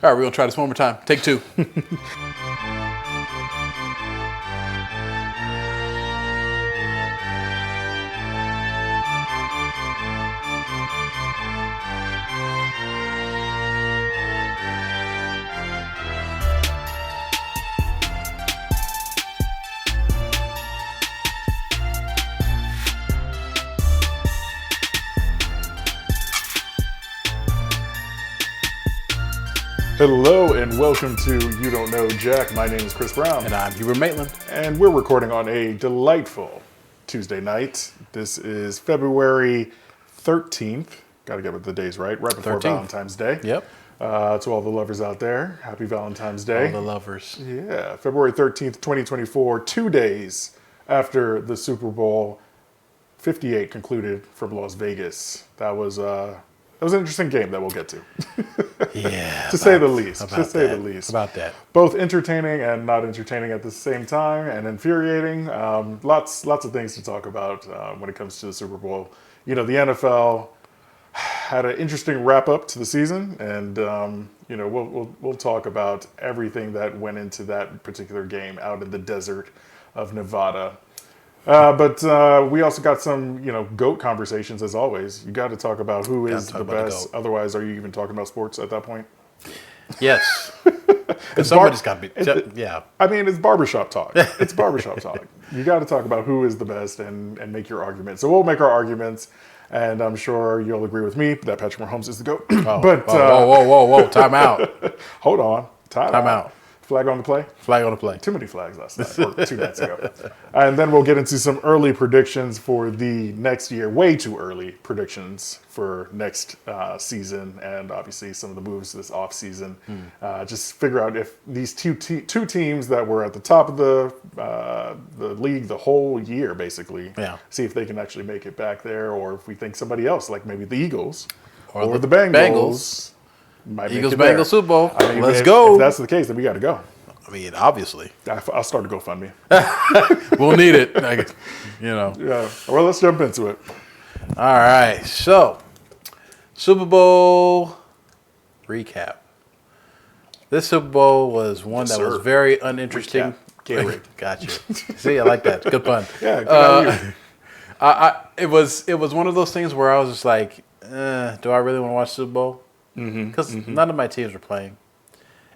All right, we're going to try this one more time. Take two. Hello and welcome to You Don't Know Jack. My name is Chris Brown. And I'm Hubert Maitland. And we're recording on a delightful Tuesday night. This is February 13th. Got to get with the days right before 13th. Valentine's Day. Yep. To all the lovers out there, happy Valentine's Day. All the lovers. Yeah, February 13th, 2024, 2 days after the Super Bowl 58 concluded from Las Vegas. That was an interesting game that we'll get to. Yeah. To say the least. The least. About that. Both entertaining and not entertaining at the same time, and infuriating. Lots of things to talk about when it comes to the Super Bowl. You know, the NFL had an interesting wrap up to the season, and we'll talk about everything that went into that particular game out in the desert of Nevada. But we also got some, GOAT conversations as always. You got to talk about who is the best. Otherwise, are you even talking about sports at that point? Yes. Somebody's got to be. Yeah. I mean, it's barbershop talk. It's barbershop talk. You got to talk about who is the best and make your argument. So we'll make our arguments, and I'm sure you'll agree with me that Patrick Mahomes is the GOAT. Whoa. Time out. Hold on. Time out. Flag on the play? Flag on the play. Too many flags last night, or 2 nights ago. And then we'll get into some early predictions for the next year. Way too early predictions for next season, and obviously some of the moves this offseason. Just figure out if these two teams that were at the top of the league the whole year, basically, see if they can actually make it back there, or if we think somebody else, like maybe the Eagles or the Bengals. Eagles-Bengals Super Bowl. I mean, Let's go. If that's the case, then we got to go. I mean, obviously. I'll start a GoFundMe. We'll need it. Yeah. Well, let's jump into it. All right. So, Super Bowl recap. This Super Bowl was one that was very uninteresting. Gatorade. Gotcha. See, I like that. Good pun. Yeah. Good on you. It was one of those things where I was just like, do I really want to watch Super Bowl? Because none of my teams were playing,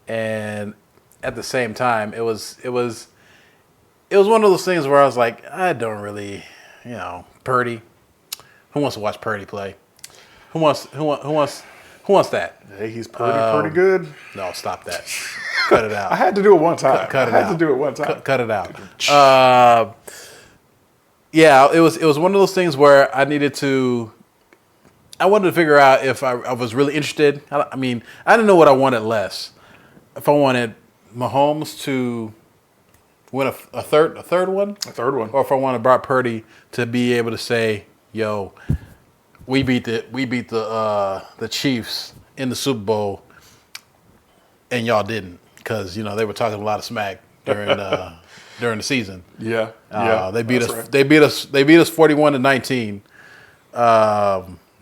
and at the same time, it was one of those things where I was like, I don't really, Purdy. Who wants to watch Purdy play? Who wants that? Hey, he's pretty good. No, stop that. Cut it out. I had to do it one time. Cut it out. Cut it out. Yeah, it was one of those things where I wanted to figure out if I was really interested. I mean, I didn't know what I wanted less. If I wanted Mahomes to win a third one? A third one. Or if I wanted Brock Purdy to be able to say, yo, we beat the Chiefs in the Super Bowl and y'all didn't. Because, they were talking a lot of smack during the season. Yeah. They beat us. Right. They beat us 41-19.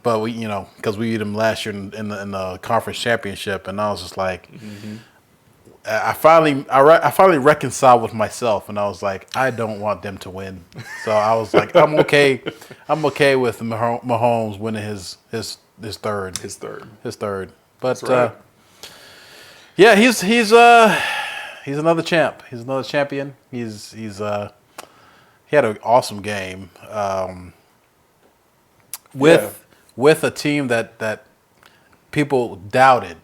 But we, because we beat them last year in the conference championship, and I was just like, I finally reconciled with myself, and I was like, I don't want them to win. So I was like, I'm okay with Mahomes winning his third. His third. But right. Yeah, he's another champ. He's another champion. He had an awesome game. With a team that people doubted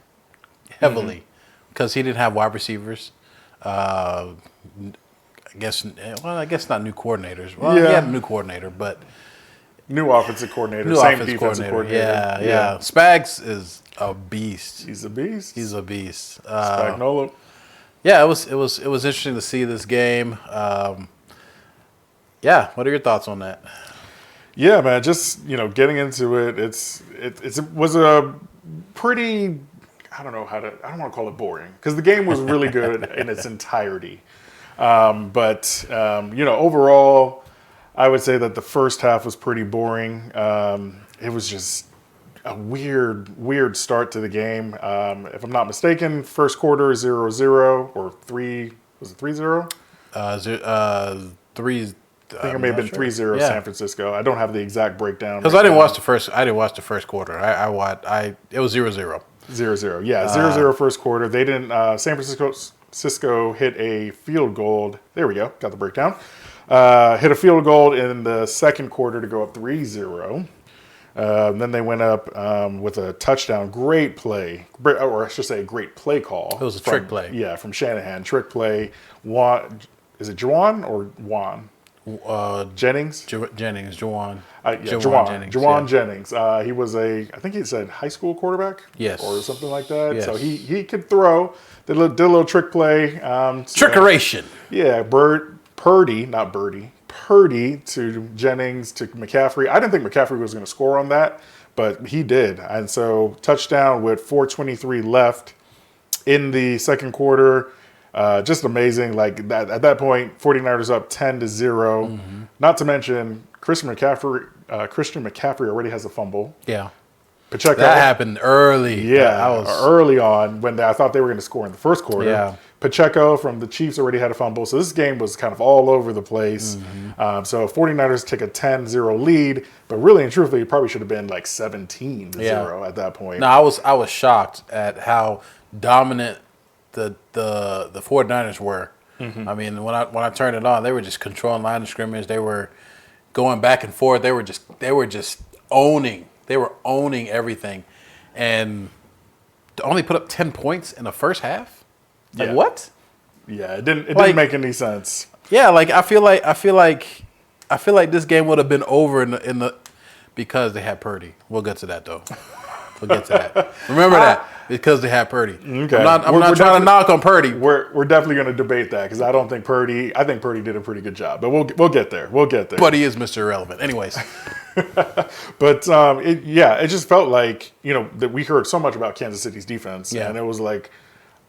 heavily because he didn't have wide receivers. I guess not new coordinators. Well, he had a new coordinator, but new offensive coordinator, same defensive coordinator. Yeah. Spags is a beast. He's a beast. Spagnuolo. Yeah, it was interesting to see this game. What are your thoughts on that? Yeah, man, just, getting into it, it was a pretty, I don't want to call it boring, because the game was really good in its entirety. But overall, I would say that the first half was pretty boring. It was just, a weird start to the game. If I'm not mistaken, first quarter 0-0 or 3, was it 3-0? 3. I think it may have been 3-0 San Francisco. I don't have the exact breakdown. Because I didn't watch the first. I didn't watch the first quarter. It was 0-0. 0-0. Yeah, 0-0 first quarter. They didn't. San Francisco hit a field goal. There we go. Got the breakdown. Hit a field goal in the second quarter to go up 3-0. Then they went up with a touchdown. Great play, or I should say, a great play call. It was a trick play. Yeah, from Shanahan. Trick play. Is it Juwan or Juan? Jennings? Jennings, Juwan. Juwan Jennings. He was I think he said high school quarterback? Yes. Or something like that. Yes. So he could throw. Did a little trick play. Trickeration. Yeah, Purdy to Jennings to McCaffrey. I didn't think McCaffrey was going to score on that, but he did. And so touchdown with 4:23 left in the second quarter. Just amazing. Like that at that point, 49ers up 10-0. Mm-hmm. Not to mention Christian McCaffrey already has a fumble. Yeah. Pacheco. That happened early. Yeah, early on when I thought they were going to score in the first quarter. Yeah. Pacheco from the Chiefs already had a fumble. So this game was kind of all over the place. Mm-hmm. So 49ers take a 10-0 lead, but really and truthfully, it probably should have been like 17-0 at that point. No, I was shocked at how dominant the 49ers were. Mm-hmm. I mean, when I turned it on, they were just controlling line of scrimmage. They were going back and forth. They were just owning. They were owning everything, and to only put up 10 points in the first half. Like what? Yeah, it didn't make any sense. Yeah, like I feel like this game would have been over in the because they had Purdy. We'll get to that though. We'll get to that. Remember that because they had Purdy. Okay. I'm not trying to knock on Purdy. We're definitely going to debate that because I think Purdy did a pretty good job. But we'll get there. We'll get there. But he is Mr. Irrelevant. Anyways. But it just felt like that we heard so much about Kansas City's defense, and it was like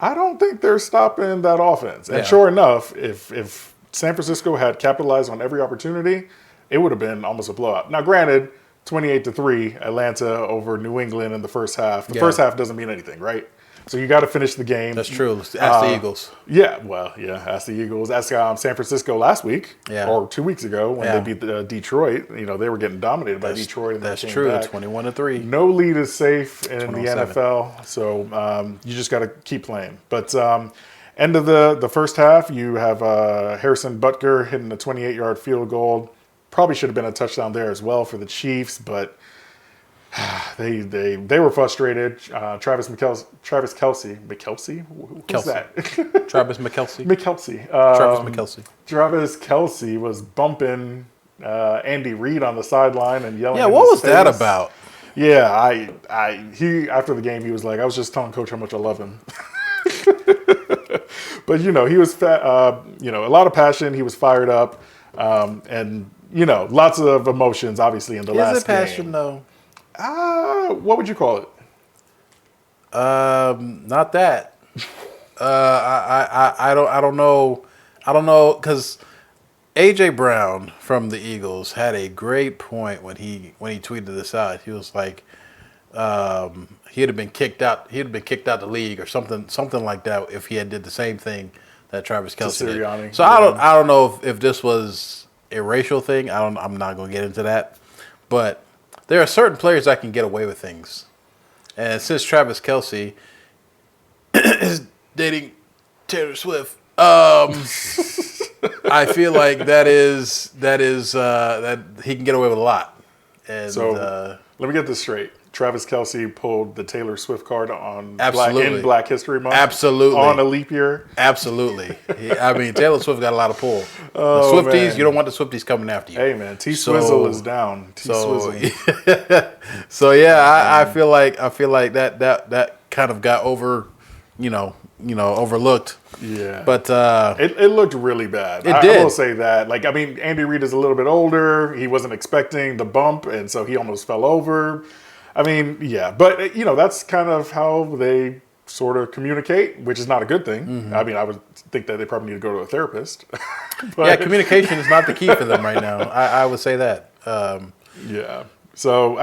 I don't think they're stopping that offense. And sure enough, if San Francisco had capitalized on every opportunity, it would have been almost a blowout. Now, granted, 28-3 Atlanta over New England in the first half. The first half doesn't mean anything, right? So you got to finish the game. That's true. Ask the Eagles. Ask the Eagles. Ask San Francisco last week or 2 weeks ago when they beat Detroit. They were getting dominated by Detroit. And that's true. 21-3. No lead is safe in the NFL, so you just got to keep playing. But end of the first half, you have Harrison Butker hitting a 28-yard field goal. Probably should have been a touchdown there as well for the Chiefs, but they were frustrated. Travis Kelce. Who's that? Travis McKelsey. Travis McKelsey. Travis Kelce was bumping Andy Reid on the sideline and yelling. Yeah, what was that about? Yeah, he after the game he was like, I was just telling Coach how much I love him. But he was a lot of passion. He was fired up, and lots of emotions obviously in the last game. Is it passion though? What would you call it? Not that. I don't know. I don't know because AJ Brown from the Eagles had a great point when he tweeted this out. He was like, he'd have been kicked out. He'd have been kicked out the league or something like that if he had did the same thing that Travis Kelce did. So I don't know if this was a racial thing. I'm not going to get into that, but there are certain players that can get away with things. And since Travis Kelce is dating Taylor Swift, I feel like that he can get away with a lot. And so let me get this straight. Travis Kelce pulled the Taylor Swift card on Black History Month. Absolutely. On a leap year. Absolutely. Taylor Swift got a lot of pull. The Swifties, man. You don't want the Swifties coming after you. Hey, man, T-Swizzle is down. T-Swizzle. So yeah, I feel like that kind of got overlooked. Yeah. But it looked really bad. It did. I will say that. Andy Reid is a little bit older. He wasn't expecting the bump, and so he almost fell over. But that's kind of how they sort of communicate, which is not a good thing. Mm-hmm. I would think that they probably need to go to a therapist. Communication is not the key for them right now. I would say that. Yeah. So,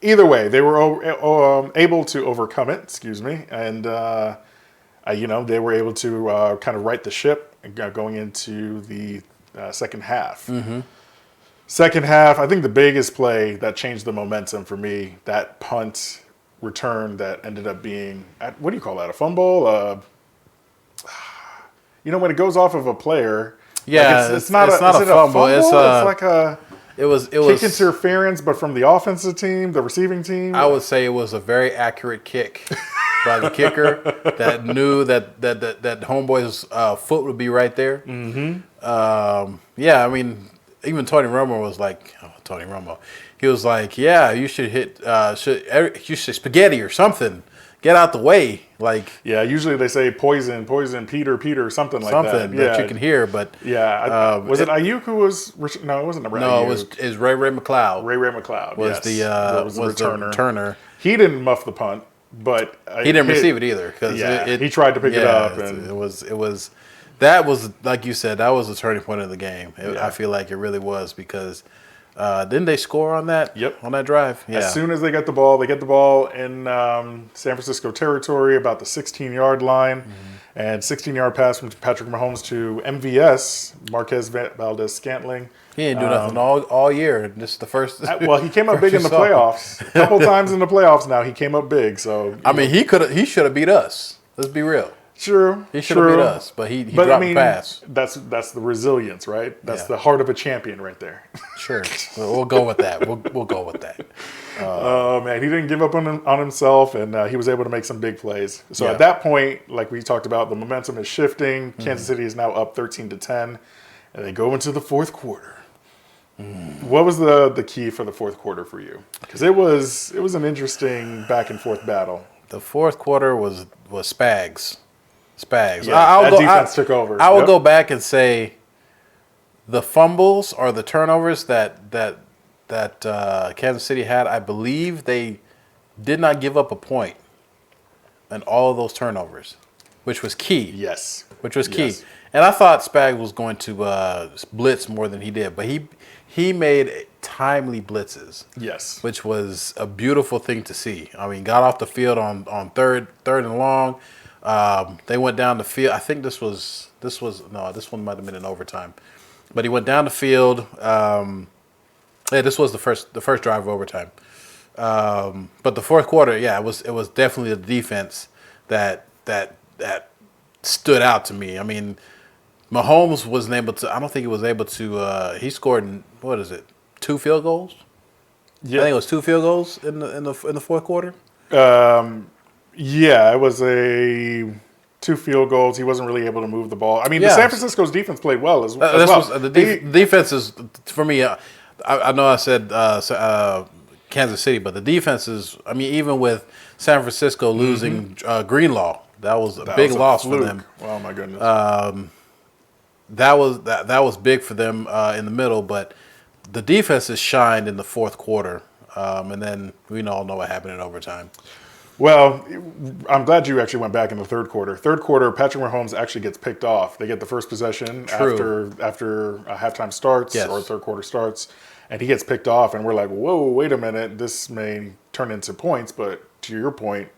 either way, they were able to overcome it. Excuse me, and they were able to kind of right the ship going into the second half. Mm-hmm. Second half, I think the biggest play that changed the momentum for me, that punt return that ended up being, what do you call that? A fumble? When it goes off of a player. Yeah, like it's not a fumble. It's like a it was kick interference, but from the offensive team, the receiving team. I would say it was a very accurate kick by the kicker that knew that homeboy's foot would be right there. Mm-hmm. Yeah, I mean, even Tony Romo was like, he was like, yeah, you should hit, you should spaghetti or something. Get out the way, like. Yeah, usually they say poison, Peter, something like that. Something that you can hear, but yeah. Was it Ayuk who was? No, it wasn't. No, it was Ray McLeod. Ray McLeod was yes. the returner. He didn't muff the punt, but he didn't receive it either because he tried to pick it up, and it was that was like you said, that was the turning point of the game. I feel like it really was because. Didn't they score on that? Yep. On that drive? Yeah. As soon as they get the ball in San Francisco territory, about the 16-yard line, and 16-yard pass from Patrick Mahomes to MVS, Marquez Valdez-Scantling. He didn't do nothing all year. This is the first. Well, he came up big in the playoffs. A couple times in the playoffs now, he came up big. So I mean, he should have beat us. Let's be real. True. He should have beat us, but he dropped the pass. That's the resilience, right? That's the heart of a champion right there. Sure. We'll go with that. We'll go with that. Oh, man. He didn't give up on himself, and he was able to make some big plays. So at that point, like we talked about, the momentum is shifting. Kansas City is now up 13-10, and they go into the fourth quarter. What was the key for the fourth quarter for you? Because it was an interesting back and forth battle. The fourth quarter was Spags. Yeah, that defense took over. I will go back and say the fumbles or the turnovers that Kansas City had, I believe they did not give up a point in all of those turnovers, which was key. Yes. Which was key. Yes. And I thought Spags was going to blitz more than he did, but he made timely blitzes. Yes. Which was a beautiful thing to see. I mean, got off the field on third and long. They went down the field. I think this one might have been in overtime, but he went down the field. This was the first drive of overtime. But the fourth quarter, it was definitely the defense that stood out to me. I mean, Mahomes wasn't able to. I don't think he was able to. He scored 2 field goals. Yeah, I think it was 2 field goals in the fourth quarter. Yeah, it was 2 field goals. He wasn't really able to move the ball. I mean, the San Francisco's defense played well as well. The defense is, for me, I know I said Kansas City, but the defense is, I mean, even with San Francisco losing Greenlaw, that was a big loss for them. Oh, my goodness. That was big for them in the middle, but the defense has shined in the fourth quarter, and then we all know what happened in overtime. Well, I'm glad you actually went back in the third quarter. Third quarter, Patrick Mahomes actually gets picked off. They get the first possession after halftime starts or third quarter starts, and he gets picked off. And we're like, whoa, wait a minute. This may turn into points. But to your point,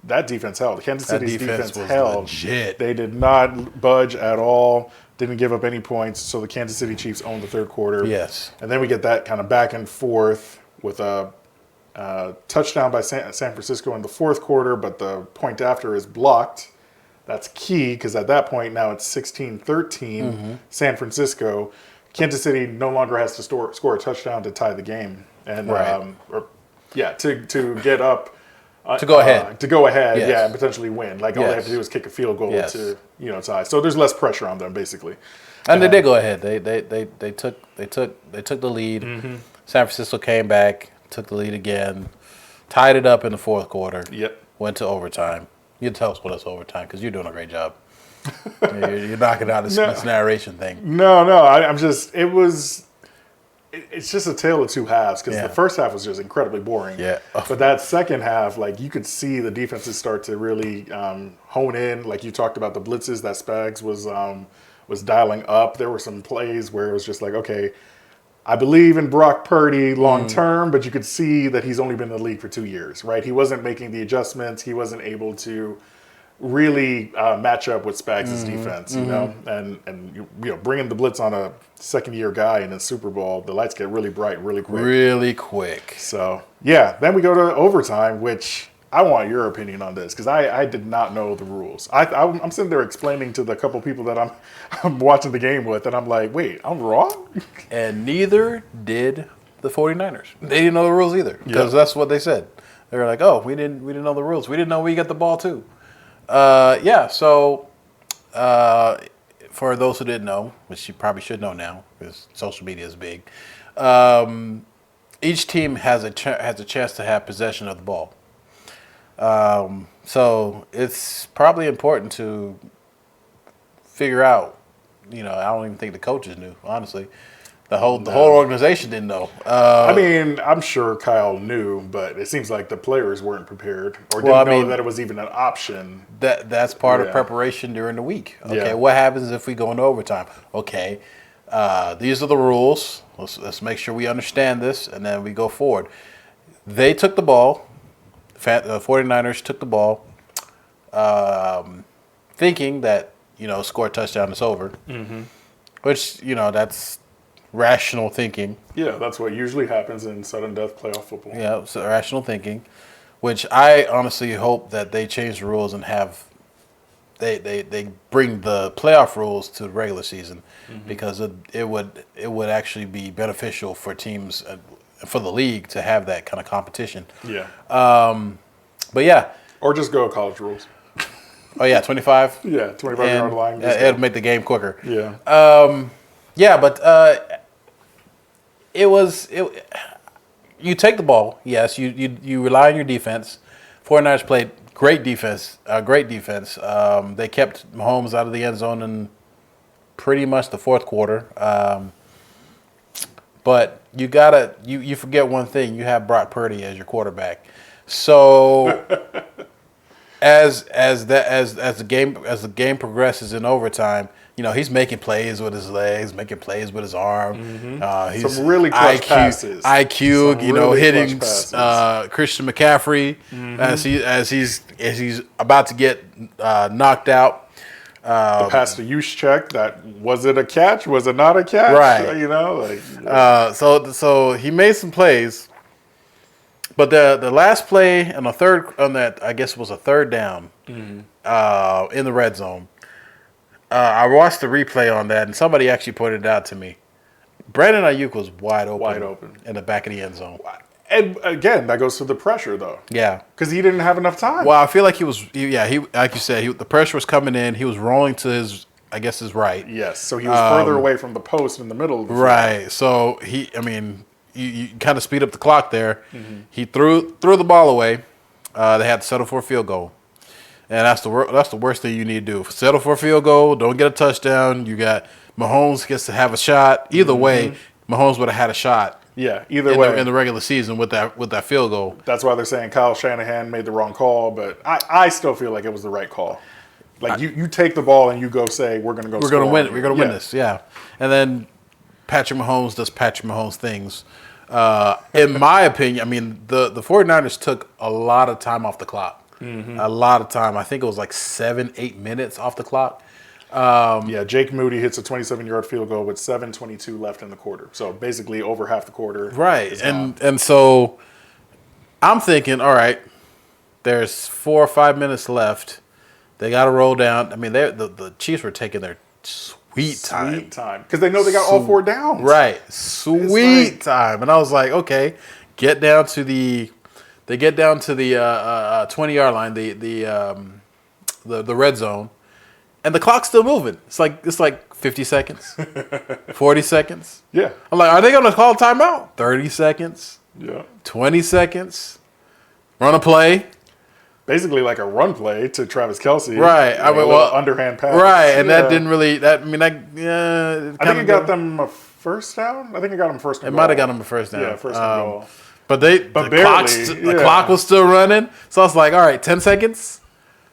that defense held. Kansas City's defense held. Legit. They did not budge at all. Didn't give up any points. So the Kansas City Chiefs owned the third quarter. Yes. And then we get that kind of back and forth with a touchdown by San Francisco in the fourth quarter, but the point after is blocked. That's key because at that point now it's 16-13 San Francisco. Kansas City no longer has to score a touchdown to tie the game, and to get up to go ahead, yes. And potentially win. Like all they have to do is kick a field goal to tie. So there's less pressure on them basically. And they did go ahead. They took the lead. San Francisco came back. Took the lead again, tied it up in the fourth quarter. Yep. Went to overtime. You can tell us what it's overtime because you're doing a great job. you're knocking out this narration thing. No, it's just a tale of two halves because the first half was just incredibly boring. Yeah. But that second half, like you could see the defenses start to really hone in. Like you talked about the blitzes that Spags was dialing up. There were some plays where it was just like, okay, I believe in Brock Purdy long term, but you could see that he's only been in the league for 2 years, right? He wasn't making the adjustments. He wasn't able to really match up with Spags' defense, you know, and you know, bringing the blitz on a second-year guy in a Super Bowl, the lights get really bright really quick. Really quick. So yeah, then we go to overtime, which I want your opinion on this because I did not know the rules. I'm sitting there explaining to the couple people that I'm watching the game with, and I'm like, wait, I'm wrong? And neither did the 49ers. They didn't know the rules either because that's what they said. They were like, oh, we didn't know the rules. We didn't know we got the ball too. So for those who didn't know, which you probably should know now because social media is big, each team has a chance to have possession of the ball. So it's probably important to figure out, you know, I don't even think the coaches knew, honestly. The whole organization didn't know. I mean, I'm sure Kyle knew, but it seems like the players weren't prepared or didn't know that it was even an option. That's part of preparation during the week. Okay, what happens if we go into overtime? Okay, these are the rules. Let's make sure we understand this, and then we go forward. They took the ball. The 49ers took the ball, thinking that, you know, score a touchdown, it's over. Which, you know, that's rational thinking. Yeah, that's what usually happens in sudden death playoff football. Yeah, so rational thinking, which I honestly hope that they change the rules and have they bring the playoff rules to the regular season because it would actually be beneficial for teams for the league to have that kind of competition. Yeah. But yeah. Or just go college rules. Oh yeah, 25. Yeah, 25-yard line. It'll make the game quicker. Yeah. Yeah, but you take the ball, yes. You rely on your defense. 49ers played great defense. They kept Mahomes out of the end zone in pretty much the fourth quarter. But you forget one thing. You have Brock Purdy as your quarterback. So as the game progresses in overtime, you know, he's making plays with his legs, making plays with his arm. He's some really clutch passes. IQ, you know, hitting Christian McCaffrey as he's about to get knocked out. The pass to use check. That was it a catch? Was it not a catch? Right. You know, so he made some plays, but the last play on that I guess it was a third down in the red zone. I watched the replay on that, and somebody actually pointed it out to me. Brandon Ayuk was wide open in the back of the end zone. And again, that goes to the pressure, though. Yeah, because he didn't have enough time. Well, I feel like he like you said, the pressure was coming in. He was rolling to his right. Yes, so he was further away from the post in the middle of the field. Right. So you kind of speed up the clock there. He threw the ball away. They had to settle for a field goal. And that's the worst thing you need to do. Settle for a field goal. Don't get a touchdown. You got Mahomes gets to have a shot. Either way, Mahomes would have had a shot. Yeah, either way in the regular season with that field goal. That's why they're saying Kyle Shanahan made the wrong call, but I still feel like it was the right call. Like you take the ball and you go say we're going to go. We're going to win. We're going to win this. Yeah, and then Patrick Mahomes does Patrick Mahomes things. In my opinion, I mean the 49ers took a lot of time off the clock. A lot of time. I think it was like 7-8 minutes off the clock. Jake Moody hits a 27-yard field goal with 7:22 left in the quarter. So basically over half the quarter. Right. And so I'm thinking, all right, there's 4 or 5 minutes left. They got to roll down. I mean, the Chiefs were taking their sweet time. Because they know they got all 4 downs. Right. Sweet time. And I was like, okay, get down to the 20-yard line, the red zone, and the clock's still moving. It's like 50 seconds, 40 seconds. Yeah. I'm like, are they going to call timeout? 30 seconds. Yeah. 20 seconds. Run a play. Basically like a run play to Travis Kelce. Right. Underhand pass. Right, and that didn't really. I think it got them a first down. I think it got them first and goal. It might have got them a first down. Yeah, first and goal. But the clock was still running. So I was like, all right, 10 seconds,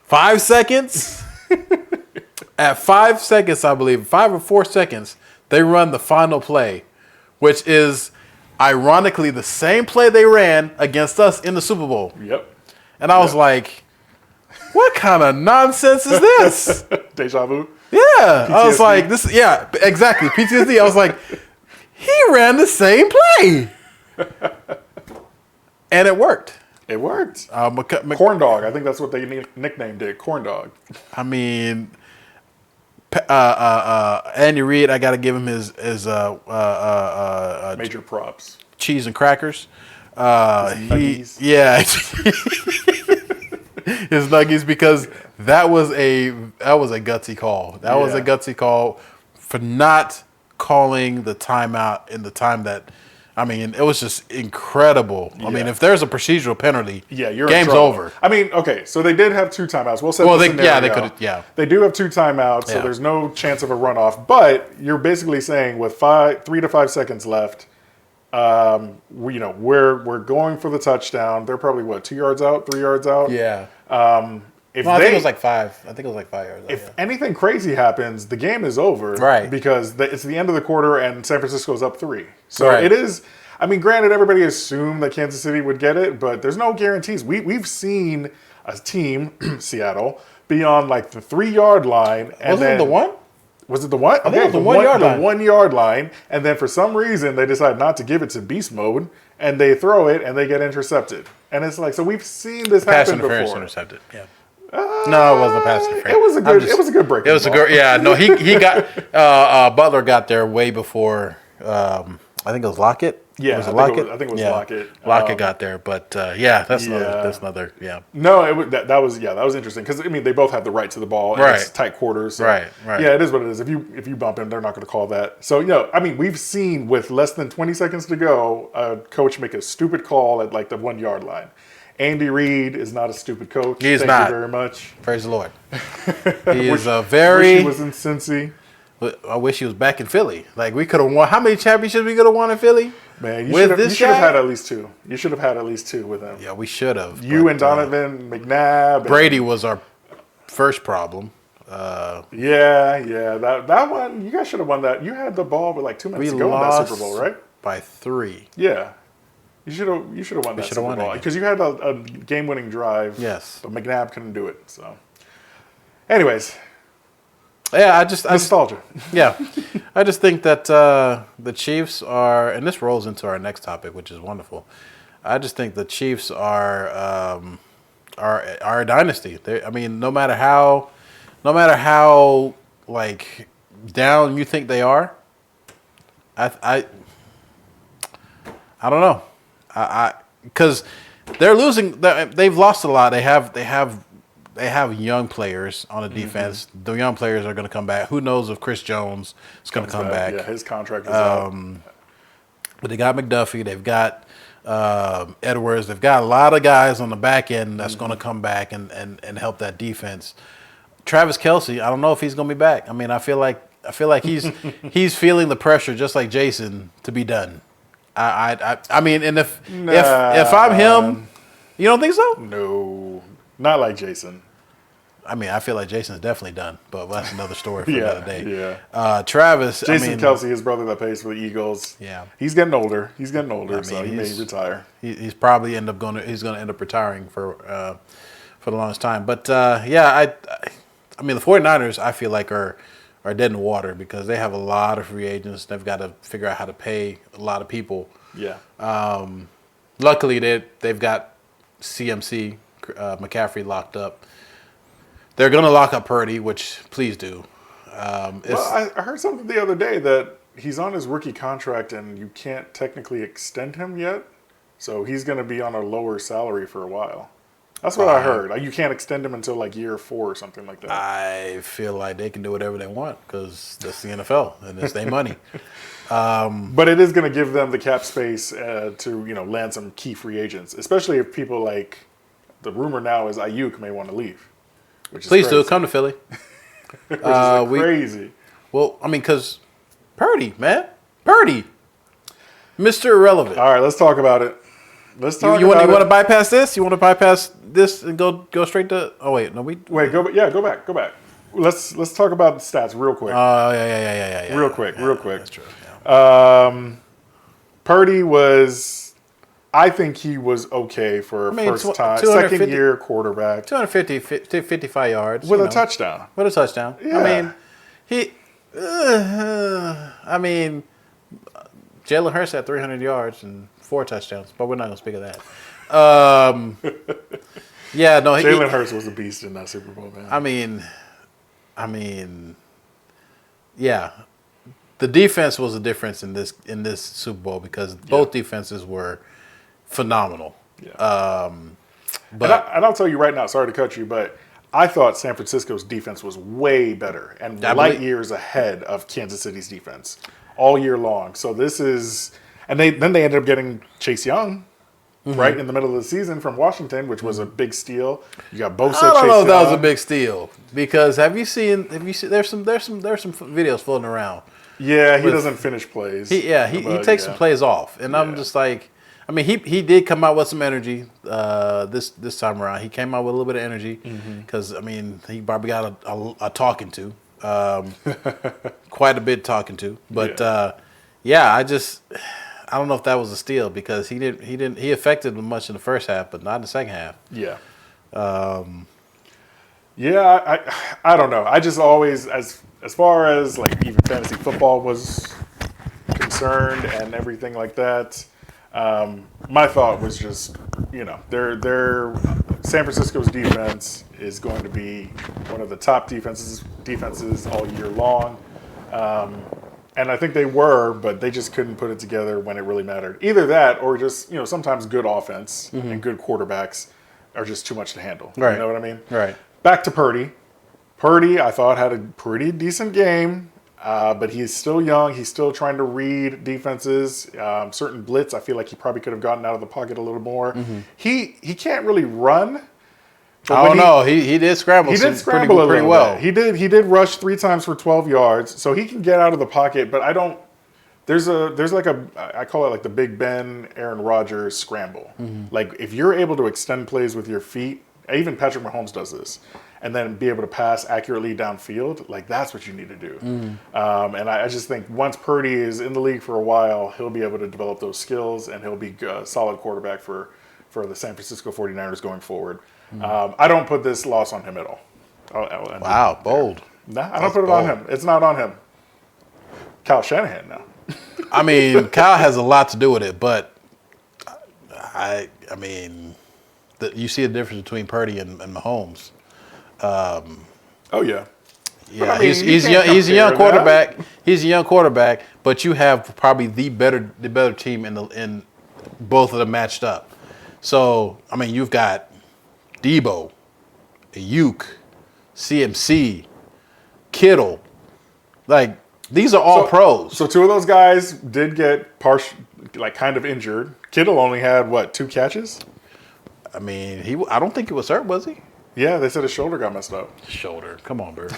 5 seconds. At 5 seconds, I believe, 5 or 4 seconds, they run the final play which is ironically the same play they ran against us in the Super Bowl. Yep. And I was like, what kind of nonsense is this? Deja vu? Yeah. PTSD. I was like, this, yeah, exactly. PTSD. I was like, he ran the same play. And it worked. It worked. Corn dog. I think that's what they nicknamed it. Corn dog. I mean, Andy Reid, I got to give him his major props. Cheese and crackers. Nuggies. His nuggies, because that was a gutsy call. That was a gutsy call for not calling the timeout in the time that. I mean, it was just incredible. I mean, if there's a procedural penalty, you're game's over. I mean, okay, so they did have 2 timeouts. We'll set they could. Yeah, they do have 2 timeouts, so there's no chance of a runoff. But you're basically saying with 3 to 5 seconds left, we're going for the touchdown. They're probably 2 yards out, 3 yards out. Yeah. I think it was like 5. I think it was like 5 yards. If anything crazy happens, the game is over. Right. Because it's the end of the quarter and San Francisco's up 3. So it is. I mean, granted, everybody assumed that Kansas City would get it, but there's no guarantees. We've seen a team, Seattle, be on like the 3-yard line. And Wasn't it the 1? Was it the what? I think it was the 1 yard line. The 1 yard line, and then for some reason they decide not to give it to beast mode, and they throw it and they get intercepted. And it's like, so we've seen this happen before. Pass interference intercepted. Yeah. No, it wasn't a pass interference. It was a good break. It was a good. Yeah. No, he got Butler got there way before. I think it was Lockett. Yeah, was it Lockett? I think it was Lockett. Lockett got there, but that's another. Yeah. No, that was interesting because I mean they both have the right to the ball. And it's tight quarters. So, right. Yeah, it is what it is. If you bump him, they're not going to call that. So I mean we've seen with less than 20 seconds to go, a coach make a stupid call at like the 1 yard line. Andy Reid is not a stupid coach. He's Thank not. you very much. Praise the Lord. He is a very. Wish he was in Cincy. I wish he was back in Philly. Like we could have won. How many championships we could have won in Philly? Man, you should have had at least 2. You should have had at least 2 with him. Yeah, we should have. You and Donovan McNabb. Brady was our first problem. That one, you guys should have won that. You had the ball with like 2 minutes to go in that Super Bowl, right? By 3. Yeah. You should have won that Super Bowl. Because you had a game-winning drive. Yes. But McNabb couldn't do it. So, anyways. Yeah, nostalgia. I just think that the Chiefs are, and this rolls into our next topic, which is wonderful. I just think the Chiefs are a dynasty. I mean, no matter how like down you think they are, I don't know. Because they're losing. They've lost a lot. They have young players on the defense. Mm-hmm. The young players are going to come back. Who knows if Chris Jones is going to come back? Yeah, his contract is out. But they got McDuffie. They've got Edwards. They've got a lot of guys on the back end that's going to come back and help that defense. Travis Kelce, I don't know if he's going to be back. I mean, I feel like he's feeling the pressure just like Jason to be done. I mean, and if I'm him, you don't think so? No, not like Jason. I mean, I feel like Jason's definitely done, but that's another story for another day. Yeah. Travis, Jason Kelce, his brother that plays for the Eagles. Yeah. He's getting older. So he may retire. He's probably going to end up retiring for the longest time. But I mean, the 49ers, I feel like are dead in the water because they have a lot of free agents. They've got to figure out how to pay a lot of people. Yeah. Luckily, they've got CMC, McCaffrey locked up. They're going to lock up Purdy, which please do. I heard something the other day that he's on his rookie contract and you can't technically extend him yet. So he's going to be on a lower salary for a while. That's what I heard. You can't extend him until like year 4 or something like that. I feel like they can do whatever they want because that's the NFL and it's their money. But it is going to give them the cap space to land some key free agents, especially if people like the rumor now is Ayuk may want to leave. Which is Please crazy. do come to Philly. Which is crazy. Well, I mean, because Purdy, Mr. Irrelevant. All right, let's talk about it. You want to bypass this? You want to bypass this and go straight to? Oh wait, no, go back. Let's talk about the stats real quick. Yeah. Real quick. That's true. Yeah. Purdy was, I think he was okay for a second year quarterback. 55 yards. With a touchdown. With a touchdown. Yeah. Jalen Hurts had 300 yards and 4 touchdowns, but we're not going to speak of that. Jalen Hurts was a beast in that Super Bowl, man. The defense was a difference in this Super Bowl because both defenses were phenomenal. Yeah. And I'll tell you right now, sorry to cut you, but I thought San Francisco's defense was way better and light years ahead of Kansas City's defense all year long. So this is, and then they ended up getting Chase Young. Right in the middle of the season from Washington, which was a big steal. You got Bosa. I don't know if that was a big steal because have you seen? There's some videos floating around. Yeah, he doesn't finish plays. He takes some plays off, and I'm just like, he did come out with some energy this time around. He came out with a little bit of energy because he probably got a talking to, quite a bit talking to. But I don't know if that was a steal because he affected them much in the first half, but not in the second half. Yeah. I don't know. I just always, as far as like even fantasy football was concerned and everything like that, my thought was just, their San Francisco's defense is going to be one of the top defenses all year long. And I think they were, but they just couldn't put it together when it really mattered. Either that or just, sometimes good offense and good quarterbacks are just too much to handle. Right. You know what I mean? Right. Back to Purdy. Purdy, I thought, had a pretty decent game, but he's still young. He's still trying to read defenses. Certain blitz, I feel like he probably could have gotten out of the pocket a little more. He can't really run. I don't know. He did scramble. He did scramble pretty well. He did rush 3 times for 12 yards, so he can get out of the pocket. But I don't. There's like I call it like the Big Ben, Aaron Rodgers scramble. Like if you're able to extend plays with your feet, even Patrick Mahomes does this, and then be able to pass accurately downfield, like that's what you need to do. And I just think once Purdy is in the league for a while, he'll be able to develop those skills, and he'll be a solid quarterback for the San Francisco 49ers going forward. I don't put this loss on him at all. Wow, bold. Nah, I don't put it on him. It's not on him. Kyle Shanahan now. Kyle has a lot to do with it, but you see the difference between Purdy and Mahomes. Oh yeah. Yeah, he's a young quarterback. He's a young quarterback, but you have probably the better team in both of them matched up. So you've got Debo, Ayuk, CMC, Kittle. Like, these are all pros. So 2 of those guys did get kind of injured. Kittle only had, 2 catches? I don't think he was hurt, was he? Yeah, they said his shoulder got messed up. Shoulder. Come on, bro.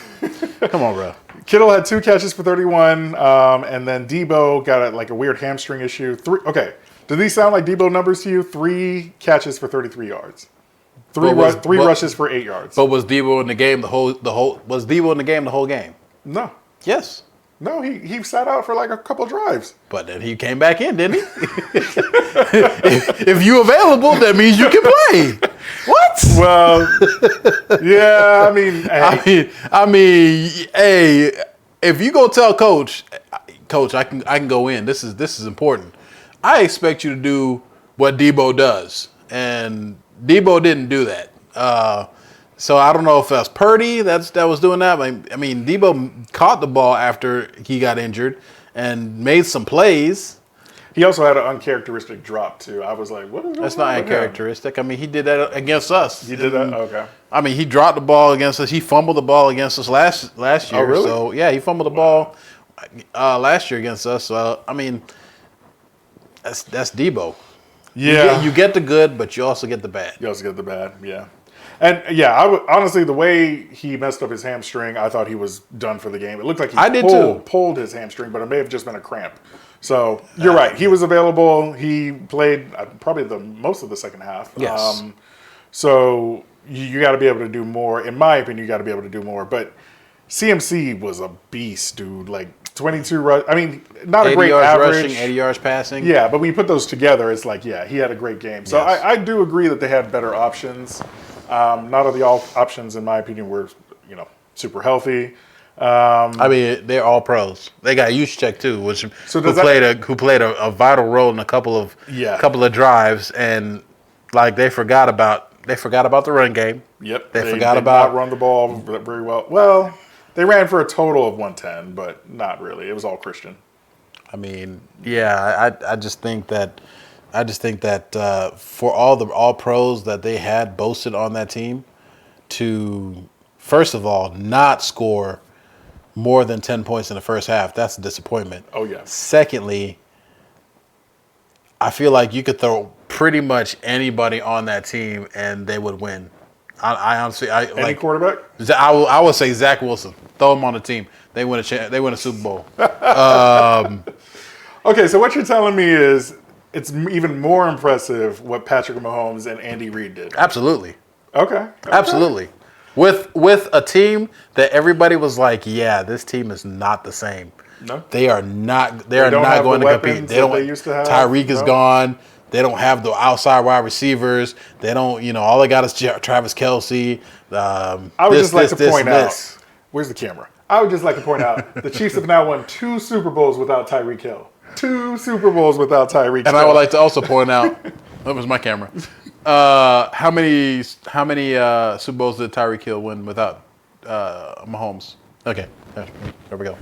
Come on, bro. Kittle had 2 catches for 31, and then Debo got a weird hamstring issue. 3. Okay, do these sound like Debo numbers to you? 3 catches for 33 yards. 3 rushes for 8 yards. But was Debo in the game Was Debo in the game the whole game? No. Yes. No, he sat out for a couple drives. But then he came back in, didn't he? if you available, that means you can play. What? Well, yeah, hey, if you go tell Coach, I can go in. This is important. I expect you to do what Debo does, and Debo didn't do that. So I don't know if that's Purdy that was doing that. Debo caught the ball after he got injured and made some plays. He also had an uncharacteristic drop too. I was like, "What is going on?" That's not uncharacteristic. He did that against us. He did that. Okay. He dropped the ball against us. He fumbled the ball against us last year. Oh, really? So yeah, he fumbled the ball last year against us. So that's Debo. Yeah. You get the good, but you also get the bad. Yeah. And yeah, honestly, the way he messed up his hamstring, I thought he was done for the game. It looked like he pulled his hamstring, but it may have just been a cramp. So you're right. He was available. He played probably the most of the second half. Yes. So you got to be able to do more. In my opinion, you got to be able to do more. But CMC was a beast, dude. Like 22 I mean, not a 80 great yards average. rushing, 80 yards passing. Yeah, but when you put those together, it's like, yeah, he had a great game. So Yes. I do agree that they had better options. Not all the options, in my opinion, were, super healthy. I mean, they're all pros. They got Juszczyk too, which who played a vital role in a couple of drives, and like they forgot about the run game. Yep, they forgot about not run the ball very well. Well, they ran for a total of 110, but not really. It was all Christian. I mean, yeah, I just think that for all pros that they had boasted on that team, to first of all not score more than 10 points in the first half, that's a disappointment. Oh yeah. Secondly, I feel like you could throw pretty much anybody on that team and they would win. I honestly, Any quarterback? I would say Zach Wilson. Throw him on the team. They win a Super Bowl. Okay, so what you're telling me is it's even more impressive what Patrick Mahomes and Andy Reid did. Absolutely. Okay. Absolutely. With a team that everybody was like, yeah, this team is not the same. No. They are not. They are not going to compete. They don't. Used to have. Tyreek is gone. They don't have the outside wide receivers. They don't. All they got is Travis Kelce. I would just like to point out. Where's the camera? I would just like to point out the Chiefs have now won 2 Super Bowls without Tyreek Hill. 2 Super Bowls without Tyreek Hill. And I would like to also point out. That was my camera. How many Super Bowls did Tyreek Hill win without Mahomes? Okay, there we go.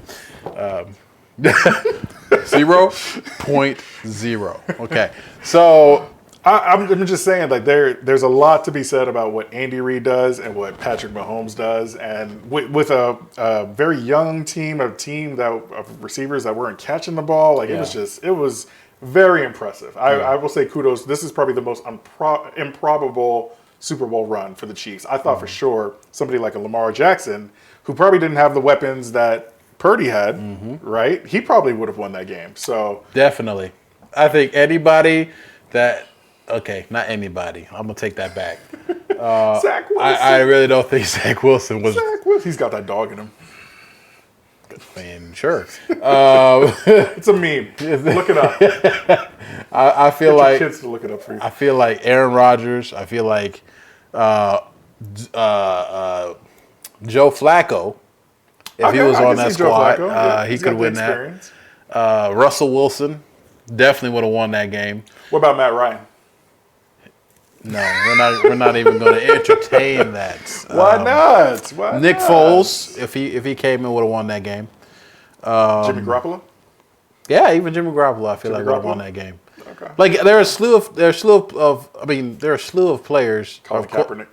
0.0. Okay, so I'm just saying, like there's a lot to be said about what Andy Reid does and what Patrick Mahomes does, and with a very young team of receivers that weren't catching the ball, like it was very impressive. I will say kudos. This is probably the most improbable Super Bowl run for the Chiefs. I thought for sure somebody like a Lamar Jackson, who probably didn't have the weapons that Purdy had, right? He probably would have won that game. So definitely, I think anybody that. Okay, not anybody. I'm gonna take that back. Zach Wilson. I really don't think Zach Wilson was. Zach Wilson. He's got that dog in him. I mean, sure. It's a meme. Look it up. I feel like kids to look it up for you. I feel like Aaron Rodgers. I feel like Joe Flacco. If he was on that squad, he could win that. Russell Wilson definitely would have won that game. What about Matt Ryan? No, we're not even going to entertain that. Why not? Nick Foles, if he came in, would have won that game. Jimmy Garoppolo? Yeah, even Jimmy Garoppolo, I feel like would have won that game. Okay. Like there are a slew of players. Colin Kaepernick.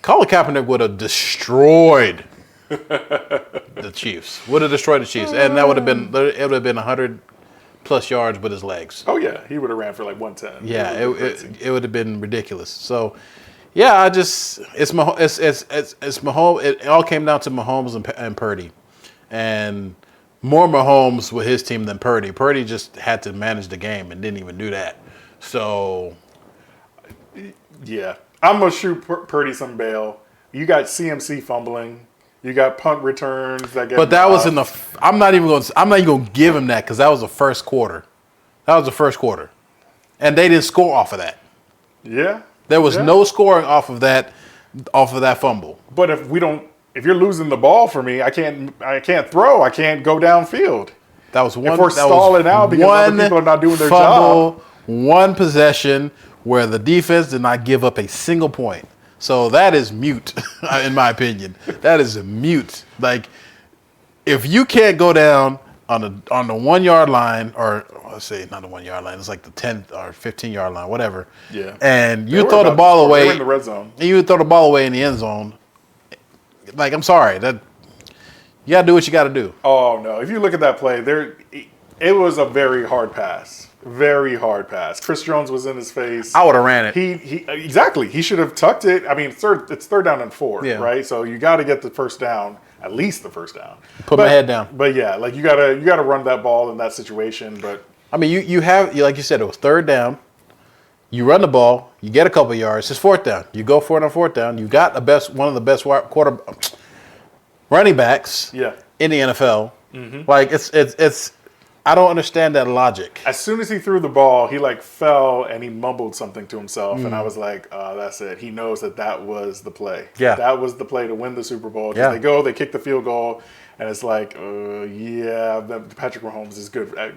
Colin Kaepernick would have destroyed the Chiefs. Would have destroyed the Chiefs, and it would have been 100+ yards with his legs. Oh yeah, he would have ran for like 110. Yeah, it would have been ridiculous. So, yeah, it's Mahomes. It all came down to Mahomes and Purdy, and more Mahomes with his team than Purdy. Purdy just had to manage the game and didn't even do that. So, yeah, I'm gonna shoot Purdy some bail. You got CMC fumbling. You got punt returns that get. But that was in the. I'm not even going to give him that because that was the first quarter. And they didn't score off of that. Yeah. There was no scoring off of that fumble. But if you're losing the ball for me, I can't throw. I can't go downfield. That was one. If we're stalling out because other people are not doing their job. One possession where the defense did not give up a single point. So that is mute, in my opinion. That is mute. Like, if you can't go down on the 1 yard line, or let's say not the 1 yard line, it's like the 10 or 15 yard line, whatever. Yeah. And you throw the ball away. They were in the red zone. And you throw the ball away in the end zone. Like, I'm sorry, you gotta do what you gotta do. Oh no! If you look at that play, it was a very hard pass. Very hard pass. Chris Jones was in his face. I would have ran it. Exactly. He should have tucked it. I mean, it's 3rd down and 4, right? So you got to get the first down, at least the first down. Put my head down. But yeah, like you gotta run that ball in that situation. But I mean, you have, like you said, it was 3rd down. You run the ball, you get a couple yards. It's 4th down. You go for it on 4th down. You got one of the best running backs in the NFL. Like it's. I don't understand that logic. As soon as he threw the ball, he like fell and he mumbled something to himself, and I was like, "That's it." He knows that was the play. Yeah. That was the play to win the Super Bowl. Yeah. They kick the field goal, and it's like, Patrick Mahomes is good at,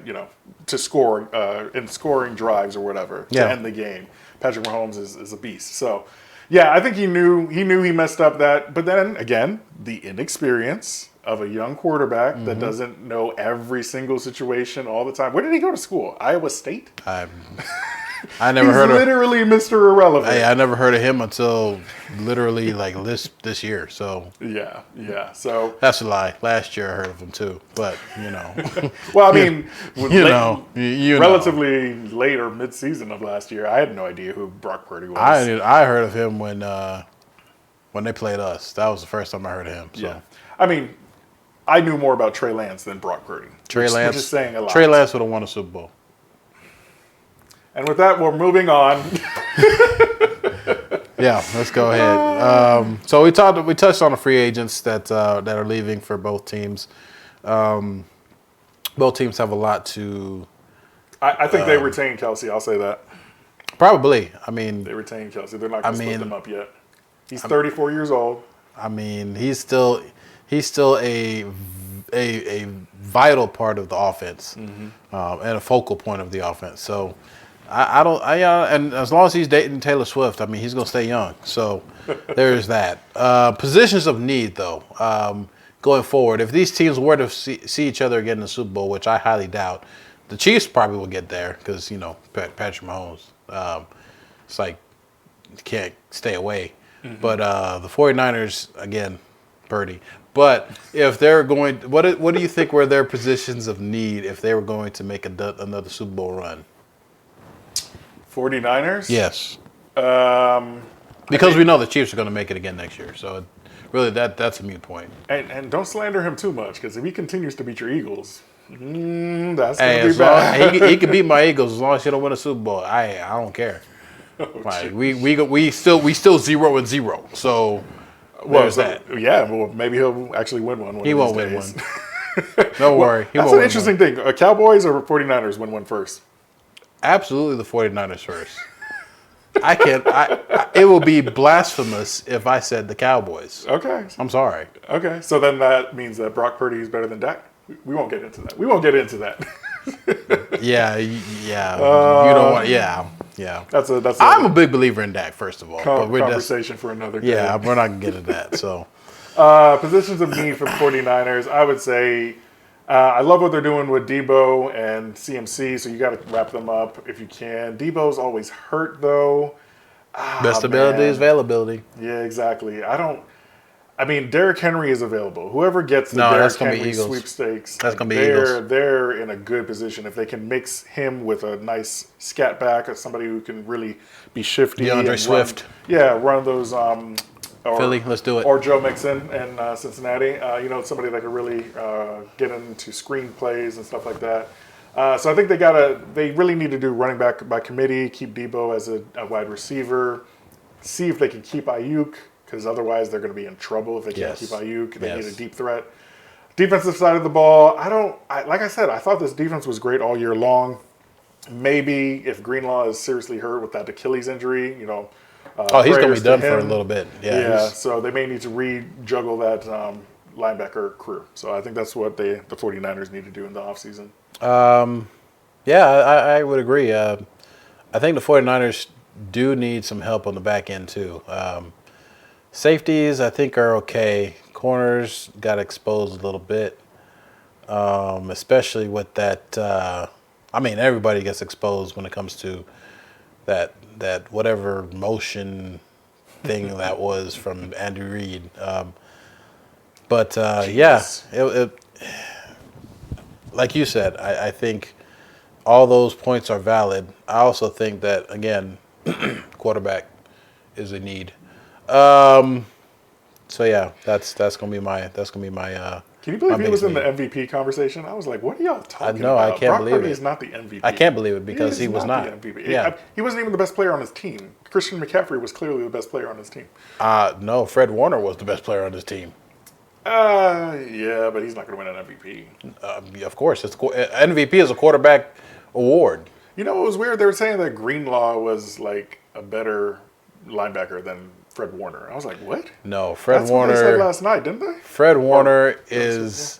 to score in scoring drives or whatever to end the game. Patrick Mahomes is a beast. So, yeah, I think he knew he messed up that, but then again, the inexperience of a young quarterback that doesn't know every single situation all the time. Where did he go to school? Iowa State? I never heard of. He's literally Mr. Irrelevant. I never heard of him until literally like this year. So yeah. So that's a lie. Last year I heard of him too, but well, I mean, relatively late or mid-season of last year, I had no idea who Brock Purdy was. I heard of him when they played us. That was the first time I heard of him. So. Yeah, I mean, I knew more about Trey Lance than Brock Purdy. Which is saying a lot. Trey Lance would have won a Super Bowl. And with that, we're moving on. Yeah, let's go ahead. So we touched on the free agents that are leaving for both teams. Both teams have a lot to. I think they retain Kelsey. I'll say that. Probably. I mean, they retain Kelsey. They're not going to split them up yet. He's 34 years old. I mean, he's still a vital part of the offense and a focal point of the offense. So and as long as he's dating Taylor Swift, I mean, he's going to stay young. So there's that. Positions of need, though, going forward. If these teams were to see each other again in the Super Bowl, which I highly doubt, the Chiefs probably will get there because, Patrick Mahomes. It's like you can't stay away. But the 49ers, again, Purdy. But if they're going, what do you think were their positions of need if they were going to make another Super Bowl run? 49ers? Yes. Because we know the Chiefs are going to make it again next year. So really that's a moot point. And don't slander him too much, because if he continues to beat your Eagles, that's going to be bad. He can beat my Eagles as long as he don't win a Super Bowl. I don't care. Like we still 0-0. So there's that. Yeah, well, maybe he'll actually win one. He won't win one. Don't worry. That's an interesting thing. Cowboys or 49ers win one first? Absolutely the 49ers first. I can't. It will be blasphemous if I said the Cowboys. Okay. I'm sorry. Okay. So then that means that Brock Purdy is better than Dak? We won't get into that. Yeah. You don't want. Yeah. That's I'm a big believer in Dak, first of all. But conversation for another day. Yeah, we're not going to get into that. So, positions of need for the 49ers, I would say I love what they're doing with Debo and CMC, so you got to wrap them up if you can. Debo's always hurt, though. Best ability is availability. Yeah, exactly. Derrick Henry is available. Whoever gets the Derrick Henry sweepstakes, that's going to be Eagles. They're in a good position. If they can mix him with a nice scat back or somebody who can really be shifty. DeAndre Swift. Run those. Or Philly, let's do it. Or Joe Mixon in Cincinnati. Somebody that could really get into screen plays and stuff like that. So I think they really need to do running back by committee, keep Debo as a wide receiver, see if they can keep Ayuk, because otherwise they're going to be in trouble if they can't keep Ayuk. They need a deep threat. Defensive side of the ball, like I said, I thought this defense was great all year long. Maybe if Greenlaw is seriously hurt with that Achilles injury, he's going to be done for a little bit. Yeah, so they may need to re-juggle that linebacker crew. So I think that's what the 49ers need to do in the offseason. I would agree. I think the 49ers do need some help on the back end, too. Safeties, I think, are okay. Corners got exposed a little bit, especially with that. Everybody gets exposed when it comes to that whatever motion thing that was from Andy Reid. It like you said, I think all those points are valid. I also think that, again, quarterback is a need. That's gonna be my. Can you believe he was in the MVP conversation? I was like, what are y'all talking about? I can't believe it. Brock Purdy is not the MVP. I can't believe it because he was not. The MVP. Yeah. He wasn't even the best player on his team. Christian McCaffrey was clearly the best player on his team. No, Fred Warner was the best player on his team. Yeah, but he's not going to win an MVP. Yeah, of course, MVP is a quarterback award. You know what was weird? They were saying that Greenlaw was like a better linebacker than Fred Warner. I was like, what? No, Fred That's Warner. what they said last night, didn't they? Fred Warner Or- is,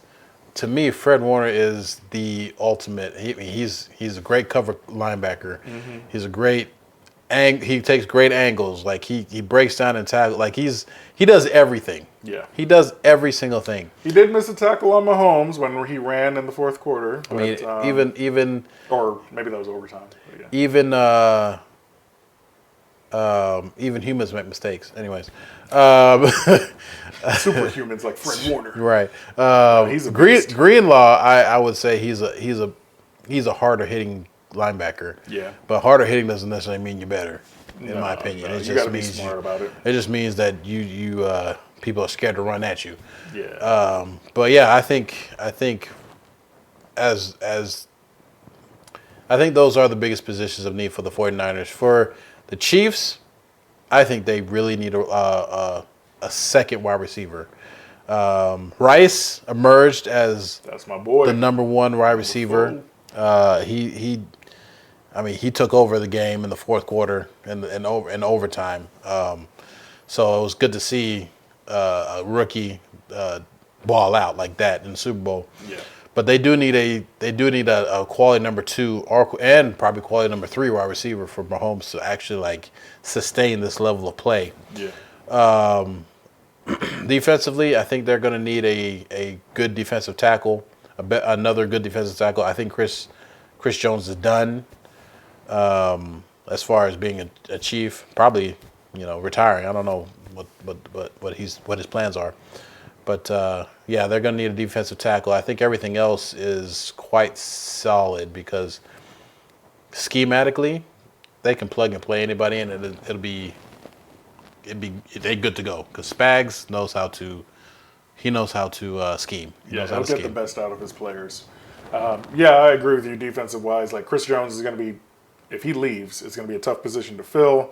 to me, Fred Warner is the ultimate. He's a great cover linebacker. Mm-hmm. He's a great he takes great angles. Like he breaks down and tackle. Like he does everything. Yeah. He does every single thing. He did miss a tackle on Mahomes when he ran in the fourth quarter. I mean, even or maybe that was overtime. But yeah. even humans make mistakes. Anyways, Superhumans like Fred Warner. right. He's a beast. Greenlaw. I would say he's a harder hitting linebacker. Yeah. But harder hitting doesn't necessarily mean you're better, in my opinion. No, It you just got to be means smart about it. It just means that you people are scared to run at you. Yeah. But yeah, I think as I think those are the biggest positions of need for the 49ers. For the Chiefs, I think they really need a second wide receiver. Rice emerged as That's my boy. the number one wide receiver. He took over the game in the fourth quarter and overtime. So it was good to see a rookie ball out like that in the Super Bowl. Yeah. But they do need a quality number 2 and probably quality number 3 wide receiver for Mahomes to actually like sustain this level of play. Yeah. Defensively, I think they're going to need a good defensive tackle, another good defensive tackle. I think Chris Jones is done as far as being a Chief, probably retiring. I don't know what his plans are. But, yeah, they're going to need a defensive tackle. I think everything else is quite solid because schematically, they can plug and play anybody in, and they're good to go. Because Spags knows how to scheme. He'll get the best out of his players. Yeah, I agree with you defensive-wise. Like, Chris Jones is going to be, if he leaves, it's going to be a tough position to fill.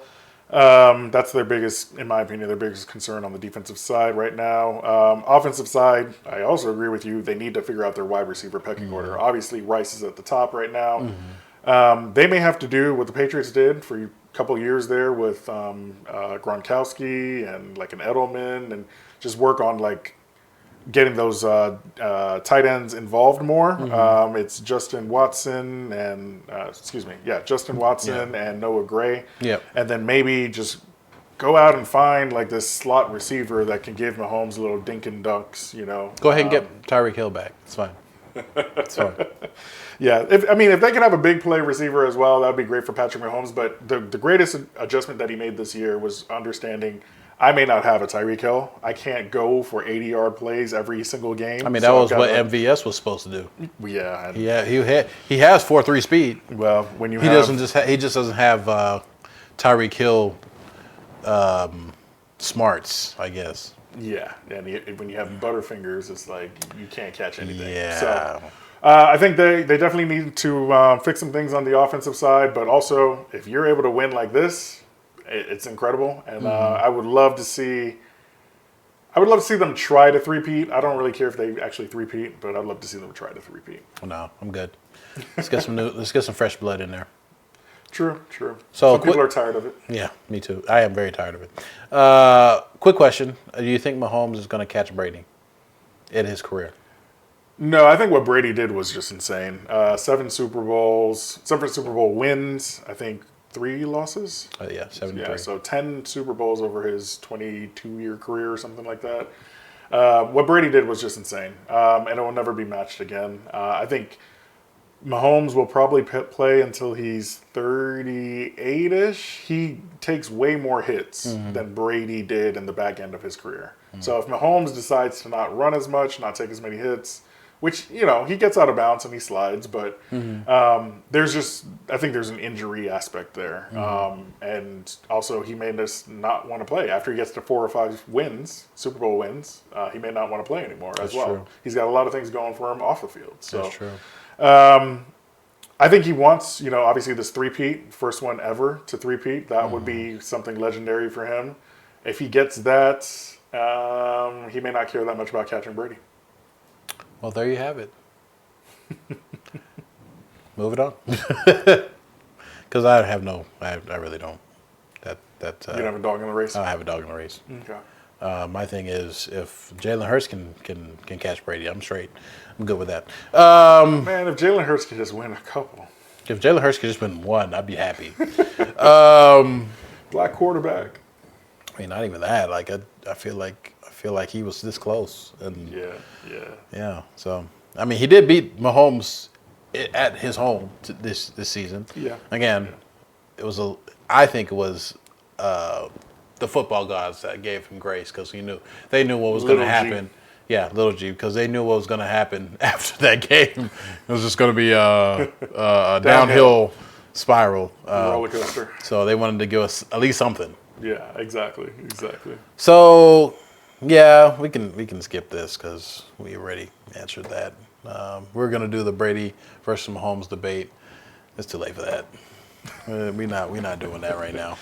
That's their biggest, in my opinion, their biggest concern on the defensive side right now. Offensive side, I also agree with you. They need to figure out their wide receiver pecking order. Obviously, Rice is at the top right now. They may have to do what the Patriots did for a couple years there with Gronkowski and like an Edelman, and just work on like getting those tight ends involved more. It's Justin Watson and and Noah Gray. Yep. And then maybe just go out and find like this slot receiver that can give Mahomes little dink and dunks. Go ahead and get Tyreek Hill back. It's fine. It's fine. Yeah, if they could have a big play receiver as well, that would be great for Patrick Mahomes. But the greatest adjustment that he made this year was understanding I may not have a Tyreek Hill. I can't go for 80-yard plays every single game. I mean, that was what MVS was supposed to do. Yeah. He has 4.3 speed. Well, when he just doesn't have Tyreek Hill smarts, I guess. Yeah, and when you have Butterfingers, it's like you can't catch anything. Yeah. So I think they definitely need to fix some things on the offensive side, but also if you're able to win like this, it's incredible, and I would love to see them try to three-peat. I don't really care if they actually three-peat, but I'd love to see them try to three-peat. No, I'm good. Let's get some fresh blood in there. True. So some people are tired of it. Yeah, me too. I am very tired of it. Quick question: do you think Mahomes is going to catch Brady in his career? No, I think what Brady did was just insane. 7 Super Bowl wins. I think 3 losses. 73. Yeah, so 10 Super Bowls over his 22-year career or something like that. What Brady did was just insane, and it will never be matched again. I think Mahomes will probably play until he's 38-ish. He takes way more hits than Brady did in the back end of his career. So if Mahomes decides to not run as much, not take as many hits, which, he gets out of bounds and he slides, but I think there's an injury aspect there. And also he may just not want to play. After he gets to 4 or 5 wins, Super Bowl wins, he may not want to play anymore as well. True. He's got a lot of things going for him off the field. So, that's true. I think he wants, obviously this three-peat, first one ever to three-peat. That would be something legendary for him. If he gets that, He may not care that much about catching Brady. Well, there you have it. Move it on. Because I have no, I really don't. That You don't have a dog in the race? I don't have a dog in the race. Okay. My thing is, if Jalen Hurts can catch Brady, I'm straight. I'm good with that. Man, if Jalen Hurts could just win a couple. If Jalen Hurts could just win one, I'd be happy. Black quarterback. I mean, not even that. Like I feel like he was this close, and Yeah. So I mean, he did beat Mahomes at his home this season. Yeah. Again, it was I think it was the football gods that gave him grace because they knew what was going to happen. Yeah, little G, because they knew what was going to happen after that game. It was just going to be a downhill spiral. Roller coaster. So they wanted to give us at least something. Yeah, exactly. So, yeah, we can skip this because we already answered that. We're going to do the Brady versus Mahomes debate. It's too late for that. We're not doing that right now.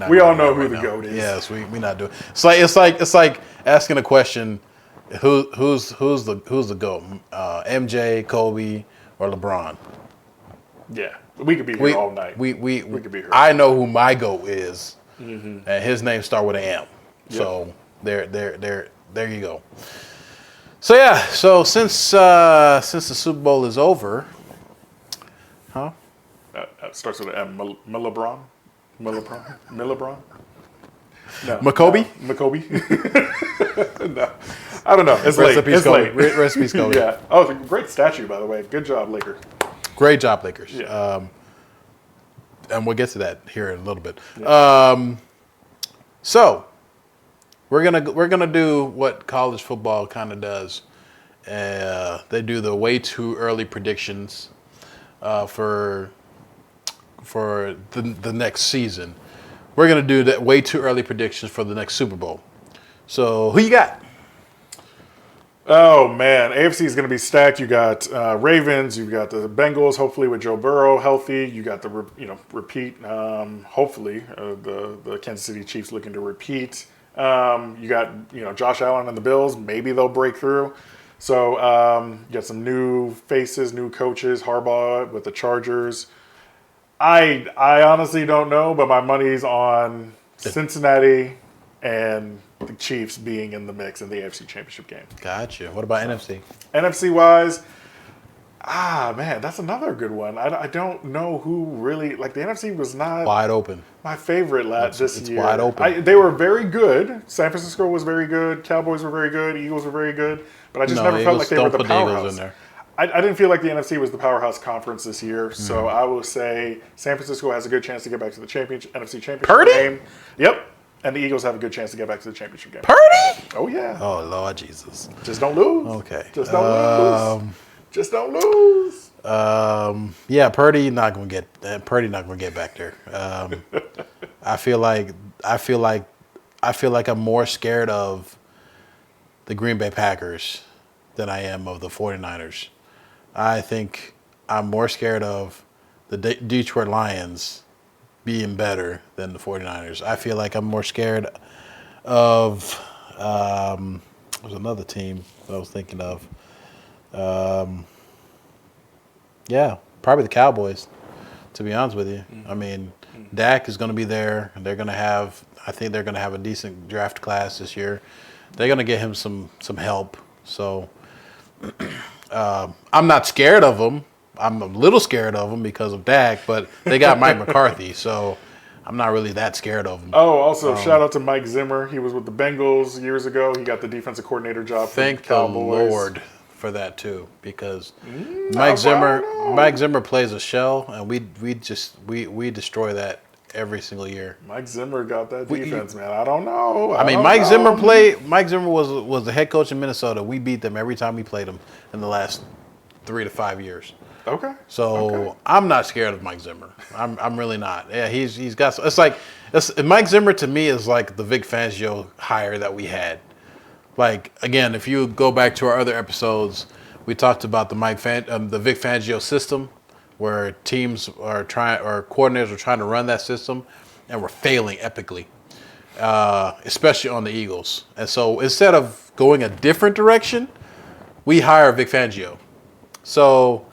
We all know who the GOAT is. Yes, we're not doing. It's like asking a question. Who's the GOAT? MJ, Kobe, or LeBron? Yeah, we could be here all night. We could be here. I know who my GOAT is, and his name starts with an M. Yep. So there you go. So yeah, since the Super Bowl is over, huh? Starts with an M. Millebron? No. Makobe? No. I don't know. It's late. Recipes Kobe. Yeah. Oh, it's a great statue, by the way. Good job, Lakers. Great job, Lakers. Yeah. And we'll get to that here in a little bit. Yeah. So we're gonna do what college football kind of does. They do the way too early predictions for the next season. We're gonna do that way too early predictions for the next Super Bowl. So who you got? Oh man, AFC is going to be stacked. You got Ravens. You've got the Bengals. Hopefully with Joe Burrow healthy. You got the repeat. Hopefully the Kansas City Chiefs looking to repeat. You got Josh Allen and the Bills. Maybe they'll break through. So you got some new faces, new coaches. Harbaugh with the Chargers. I honestly don't know, but my money's on Cincinnati and the Chiefs being in the mix in the AFC Championship game. Gotcha. What about NFC? NFC wise, man, that's another good one. I don't know who really, like the NFC was not wide open. My favorite this year. It's wide open. They were very good. San Francisco was very good. Cowboys were very good. Eagles were very good. But I just never felt like they were the powerhouse. I didn't feel like the NFC was the powerhouse conference this year. So I will say San Francisco has a good chance to get back to the NFC Championship game. Yep. And the Eagles have a good chance to get back to the championship game. Purdy? Oh, yeah. Oh, Lord Jesus. Just don't lose. Okay. Just don't lose. Just don't lose. Yeah, Purdy not gonna get back there. I feel like I'm more scared of the Green Bay Packers than I am of the 49ers. I think I'm more scared of the Detroit Lions being better than the 49ers. I feel like I'm more scared of there's another team that I was thinking of. Yeah, probably the Cowboys, to be honest with you. I mean, Dak is going to be there. I think they're going to have a decent draft class this year. They're going to get him some help. So I'm not scared of him. I'm a little scared of him because of Dak, but they got Mike McCarthy, so I'm not really that scared of him. Oh, also shout out to Mike Zimmer. He was with the Bengals years ago. He got the defensive coordinator job for the Cowboys. Thank the Lord for that too, because Mike Zimmer plays a shell, and we destroy that every single year. Mike Zimmer got that defense, man. I don't know. Mike Zimmer was the head coach in Minnesota. We beat them every time we played them in the last 3 to 5 years. Okay. So I'm not scared of Mike Zimmer. I'm really not. Yeah, he's got. Mike Zimmer to me is like the Vic Fangio hire that we had. Like again, if you go back to our other episodes, we talked about the Vic Fangio system, where teams are coordinators are trying to run that system, and we're failing epically. especially on the Eagles. And so instead of going a different direction, we hire Vic Fangio. So,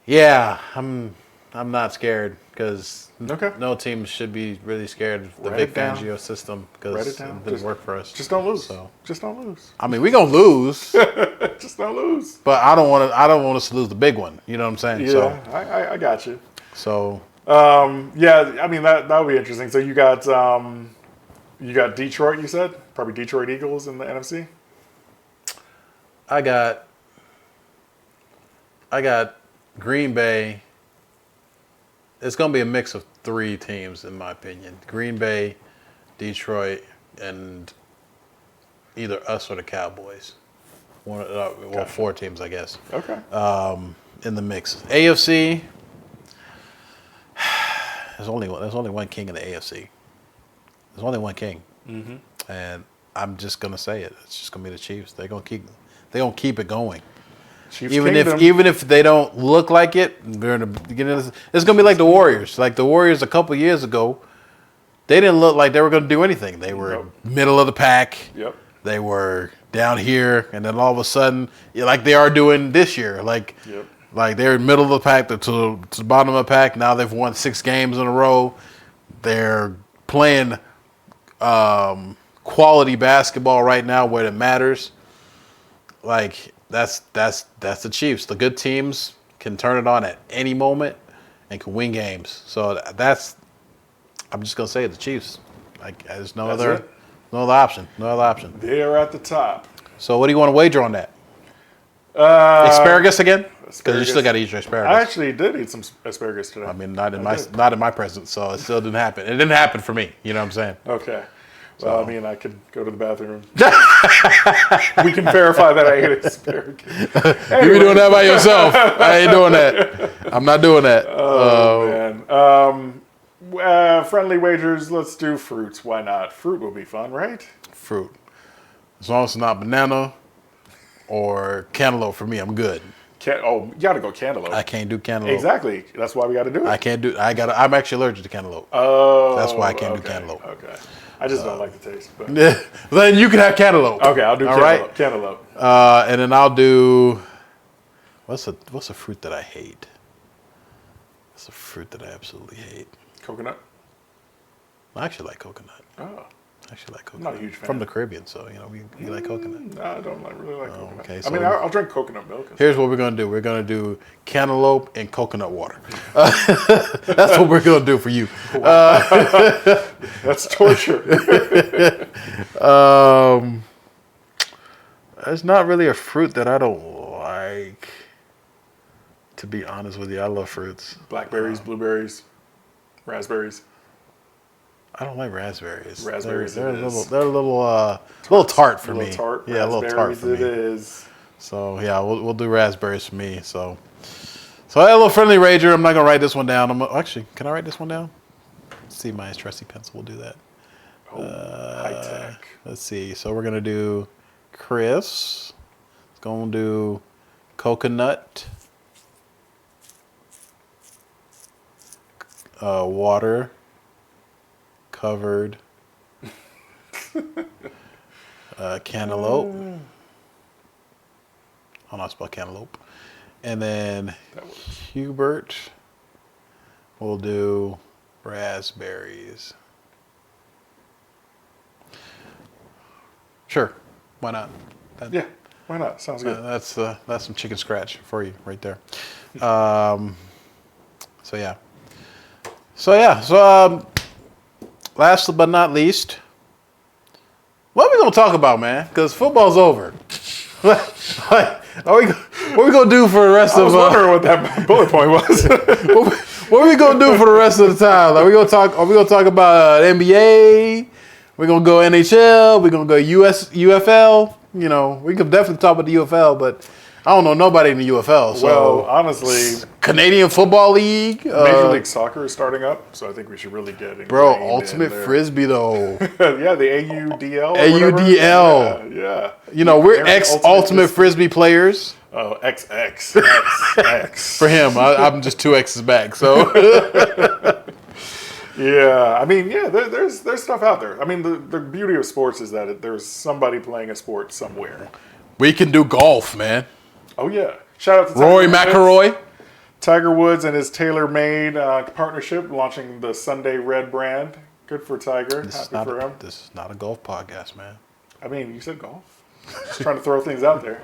yeah, I'm not scared because no team should be really scared of the Vic Fangio system because it didn't work for us. Just don't lose. So. Just don't lose. I mean, we're gonna lose. Just don't lose. But I don't want us to lose the big one. You know what I'm saying? Yeah, So, I got you. So. Yeah, I mean that would be interesting. So you got Detroit. You said probably Detroit Eagles in the NFC. I got Green Bay. It's going to be a mix of 3 teams, in my opinion. Green Bay, Detroit, and either us or the Cowboys. 4 teams, I guess. Okay. In the mix. AFC, there's only one king in the AFC. There's only one king. Mm-hmm. And I'm just going to say it. It's just going to be the Chiefs. They're going to keep it going. Chiefs even Kingdom. if they don't look like it, they're in the beginning. It's gonna be like the Warriors. Like the Warriors a couple years ago, they didn't look like they were gonna do anything. They were middle of the pack. Yep. They were down here, and then all of a sudden, like they are doing this year. Like they're middle of the pack to the bottom of the pack. Now they've won 6 games in a row. They're playing quality basketball right now where it matters. Like. That's the Chiefs. The good teams can turn it on at any moment and can win games. So I'm just gonna say the Chiefs. Like there's no other option. No other option. They are at the top. So what do you want to wager on that? Asparagus again? Because you still got to eat your asparagus. I actually did eat some asparagus today. I mean, not in my presence, so it still didn't happen. It didn't happen for me. You know what I'm saying? Okay. Well, I mean, I could go to the bathroom. We can verify that I ate asparagus. You be doing that by yourself. I ain't doing that. I'm not doing that. Oh, man. Friendly wagers, let's do fruits. Why not? Fruit will be fun, right? Fruit. As long as it's not banana or cantaloupe for me, I'm good. You got to go cantaloupe. I can't do cantaloupe. Exactly. That's why we got to do it. I'm actually allergic to cantaloup. Oh. That's why I can't do cantaloupe. Okay. I just don't like the taste. But. Then you can have cantaloupe. Okay, I'll do cantaloupe. Right? Cantaloupe. And then I'll do what's a fruit that I hate? What's a fruit that I absolutely hate? Coconut. I actually like coconut. Oh. I actually like coconut. I'm not a huge fan. From the Caribbean, so we like coconut. No, I don't really like coconut. Okay, I mean, I'll drink coconut milk. Here's what we're gonna do. We're gonna do cantaloupe and coconut water. That's what we're gonna do for you. That's torture. There's not really a fruit that I don't like. To be honest with you, I love fruits. Blackberries, blueberries, raspberries. I don't like raspberries. Raspberries. They're a little tart for me. Tart. Yeah, a little tart for me. It is. So yeah, we'll do raspberries for me. So I had a little friendly wager. I'm not gonna write this one down. Actually, can I write this one down? Let's see, my trusty pencil will do that. Oh, high tech. Let's see. So we're gonna do Chris. It's gonna do coconut. Water. Covered cantaloupe. I don't know how to spell cantaloupe. And then Hubert will do raspberries. Sure, why not? Yeah, why not? Sounds good. That's some chicken scratch for you right there. So last but not least, what are we gonna talk about, man? Because football's over. What are we gonna do for the rest of? I was wondering what that bullet point was. What are we gonna do for the rest of the time? Are we gonna talk about NBA? We're gonna go NHL. We're gonna go UFL. You know, we could definitely talk about the UFL, but I don't know nobody in the UFL. So well, honestly, Canadian Football League, Major League Soccer is starting up, so I think we should really get in. Bro, ultimate frisbee though. Yeah, the AUDL. AUDL. Yeah. You know, we're ultimate frisbee players. Oh, XX. For him, I'm just 2 X's back. So, Yeah, I mean, yeah, there's stuff out there. I mean, the beauty of sports is that there's somebody playing a sport somewhere. We can do golf, man. Oh yeah, shout out to Rory Tiger Woods. McIlroy. Tiger Woods and his tailor-made partnership launching the Sunday Red brand. Good for Tiger. Happy for him. This is not a golf podcast, man. I mean, you said golf. Just trying to throw things out there.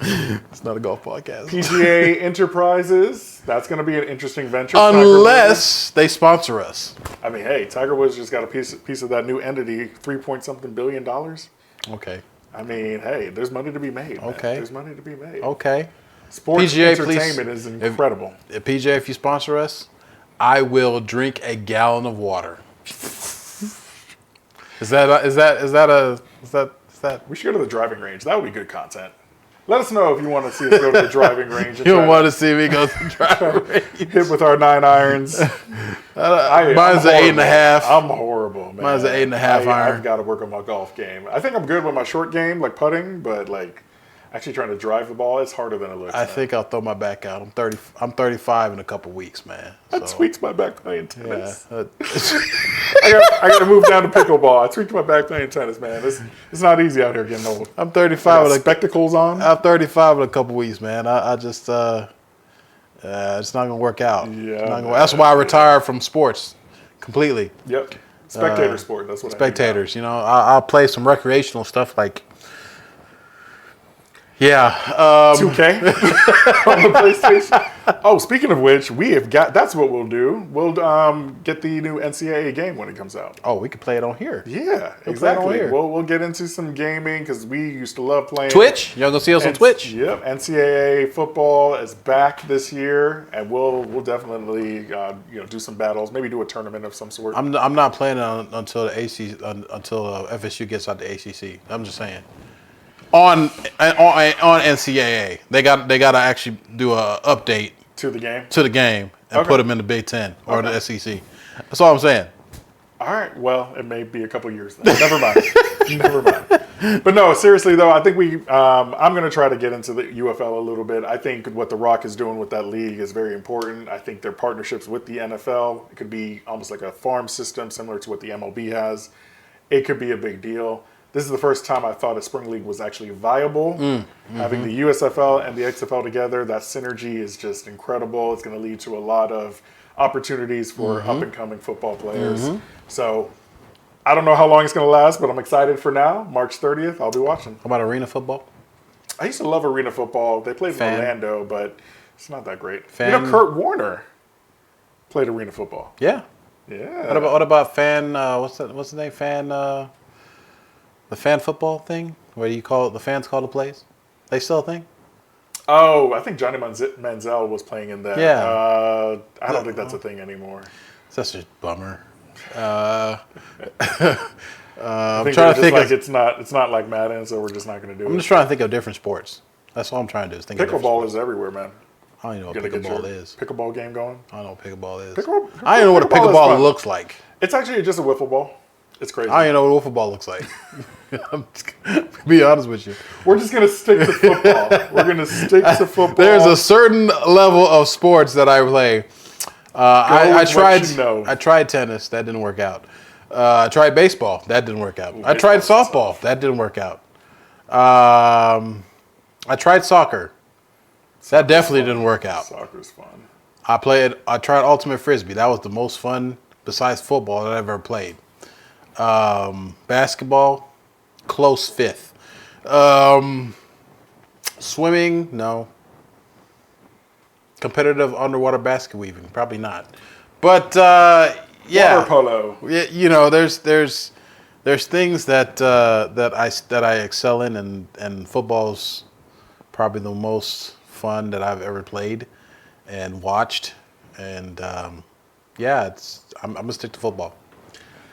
It's not a golf podcast. PGA Enterprises. That's going to be an interesting venture. Unless they sponsor us. I mean, hey, Tiger Woods just got a piece of that new entity, $3-point-something billion. Okay. I mean, hey, there's money to be made. Man. Okay. There's money to be made. Okay. Sports PGA, entertainment is incredible. If PGA, if you sponsor us, I will drink a gallon of water. Is that? We should go to the driving range. That would be good content. Let us know if you want to see us go to the driving range. You don't want to see me go to the driving range. Hit with our 9 irons. Mine's an 8.5. I'm horrible, man. Mine's an 8.5 iron. I've got to work on my golf game. I think I'm good with my short game, like putting, but like actually trying to drive the ball, it's harder than it looks. I think I'll throw my back out. I'm 35 in a couple weeks, man. I tweaked my back playing tennis. Yeah. I got to move down to pickleball. I tweaked my back playing tennis, man. It's not easy out here getting old. I'm 35 with spectacles on. I'm 35 in a couple weeks, man. I just it's not gonna work out. Yeah, that's why I retired from sports completely. Yep. Spectator sport. That's what spectators. You know, I'll play some recreational stuff like. Yeah. 2K on the PlayStation. Oh, speaking of which, that's what we'll do. We'll get the new NCAA game when it comes out. Oh, we could play it on here. Yeah, exactly. We'll get into some gaming because we used to love playing. Twitch? Y'all gonna see us on Twitch? Yep. NCAA football is back this year, and we'll definitely do some battles. Maybe do a tournament of some sort. I'm not playing until the until FSU gets out the ACC. I'm just saying. On NCAA, they got to actually do a update to the game and put them in the Big Ten or the SEC. That's all I'm saying. All right. Well, it may be a couple years then. Never mind. Never mind. But no, seriously though, I think I'm going to try to get into the UFL a little bit. I think what The Rock is doing with that league is very important. I think their partnerships with the NFL, it could be almost like a farm system similar to what the MLB has. It could be a big deal. This is the first time I thought a spring league was actually viable. Having the USFL and the XFL together, that synergy is just incredible. It's going to lead to a lot of opportunities for up-and-coming football players. So I don't know how long it's going to last, but I'm excited for now. March 30th, I'll be watching. How about arena football? I used to love arena football. They played in Orlando, but it's not that great. Kurt Warner played arena football. Yeah. Yeah. What about fan? What's the name? Fan. The fan football thing, where the fans call the plays? They still a thing? Oh, I think Johnny Manziel was playing in that. Yeah. I don't think that's a thing anymore. That's just a bummer. I'm trying to think like it's not like Madden, so we're just not going to do it. I'm just trying to think of different sports. That's all I'm trying to do is think of pickleball is everywhere, man. I don't even know what pickleball is. Pickleball game going? I don't know what pickleball is. I don't know what a pickleball looks like. It's actually just a wiffle ball. It's crazy. I don't even know what a wiffle ball looks like. I'm just gonna be honest with you. We're just going to stick to football. We're going to stick to football. There's a certain level of sports that I play. I tried tennis. That didn't work out. I tried baseball. That didn't work out. I tried softball. That didn't work out. I tried soccer. That definitely didn't work out. Soccer's fun. I tried ultimate frisbee. That was the most fun besides football that I've ever played. Basketball, close fifth. Swimming, no. Competitive underwater basket weaving, probably not. But yeah, water polo. Yeah, there's things that I excel in, and football's probably the most fun that I've ever played and watched. And yeah, I'm gonna stick to football.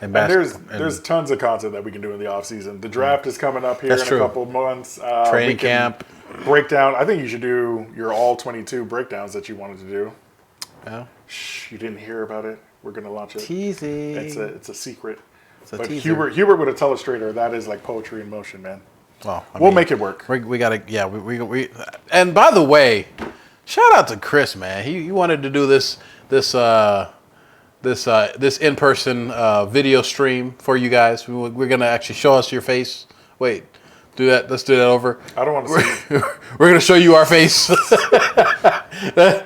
And there's tons of content that we can do in the off season. The draft is coming up here in a couple of months. Training camp. Breakdown. I think you should do your all 22 breakdowns that you wanted to do. Yeah. Shh, you didn't hear about it. We're gonna launch it. Teasing. It's a secret. But teaser. Hubert with a telestrator, that is like poetry in motion, man. Well, we'll make it work. We gotta, yeah. We and by the way, shout out to Chris, man. He wanted to do this this in-person video stream for you guys. We're gonna actually show us your face. Wait, do that. Let's do that over. I don't want to see. We're gonna show you our face. that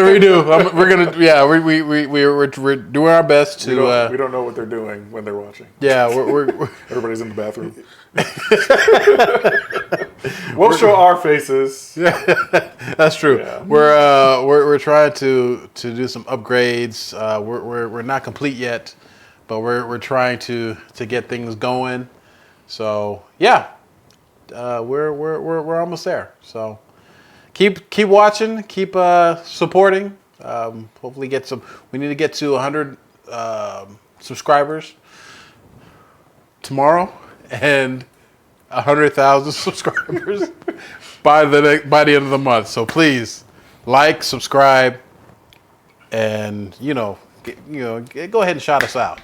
we do. We're gonna. Yeah, we're doing our best to. We don't know what they're doing when they're watching. Yeah, we're everybody's in the bathroom. We'll show our faces. That's true. Yeah. We're trying to do some upgrades. We're not complete yet, but we're trying to get things going. So yeah, we're almost there. So keep watching, keep supporting. Hopefully get some. We need to get to 100 subscribers tomorrow and 100,000 subscribers by the end of the month. So please like, subscribe, and go ahead and shout us out.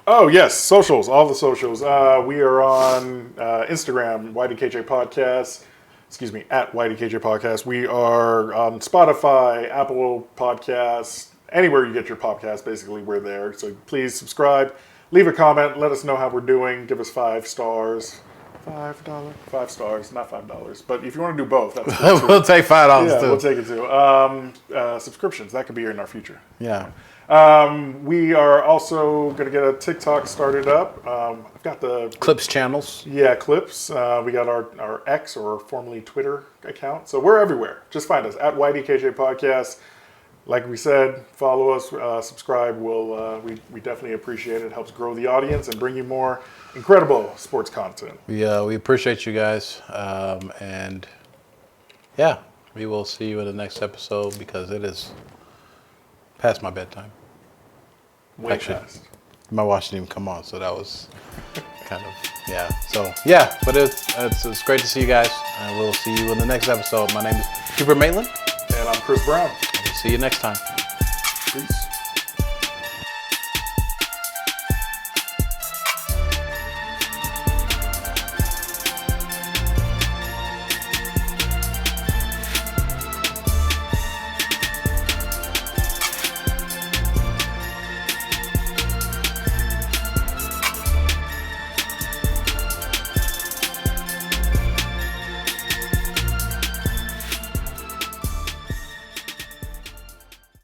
Oh yes, socials, all the socials. We are on Instagram, YDKJ Podcast. Excuse me, at YDKJ Podcast. We are on Spotify, Apple Podcasts, anywhere you get your podcast. Basically, we're there. So please subscribe, leave a comment, let us know how we're doing. Give us 5 stars. $5 stars, not $5. But if you want to do both, that's cool too. We'll take $5 too. We'll take it too. Subscriptions, that could be in our future. Yeah. We are also going to get a TikTok started up. I've got the Clips channels. Yeah, Clips. We got our X, or formerly Twitter account. So we're everywhere. Just find us at YDKJ Podcast. Like we said, follow us, subscribe. We definitely appreciate it. It helps grow the audience and bring you more incredible sports content. We appreciate you guys, and yeah, we will see you in the next episode because it is past my bedtime. Actually, Past. my watch didn't even come on, so that was kind of yeah. So yeah, but it's great to see you guys, and we'll see you in the next episode. My name is Hubert Maitland, And I'm Chris Brown. See you next time. Peace.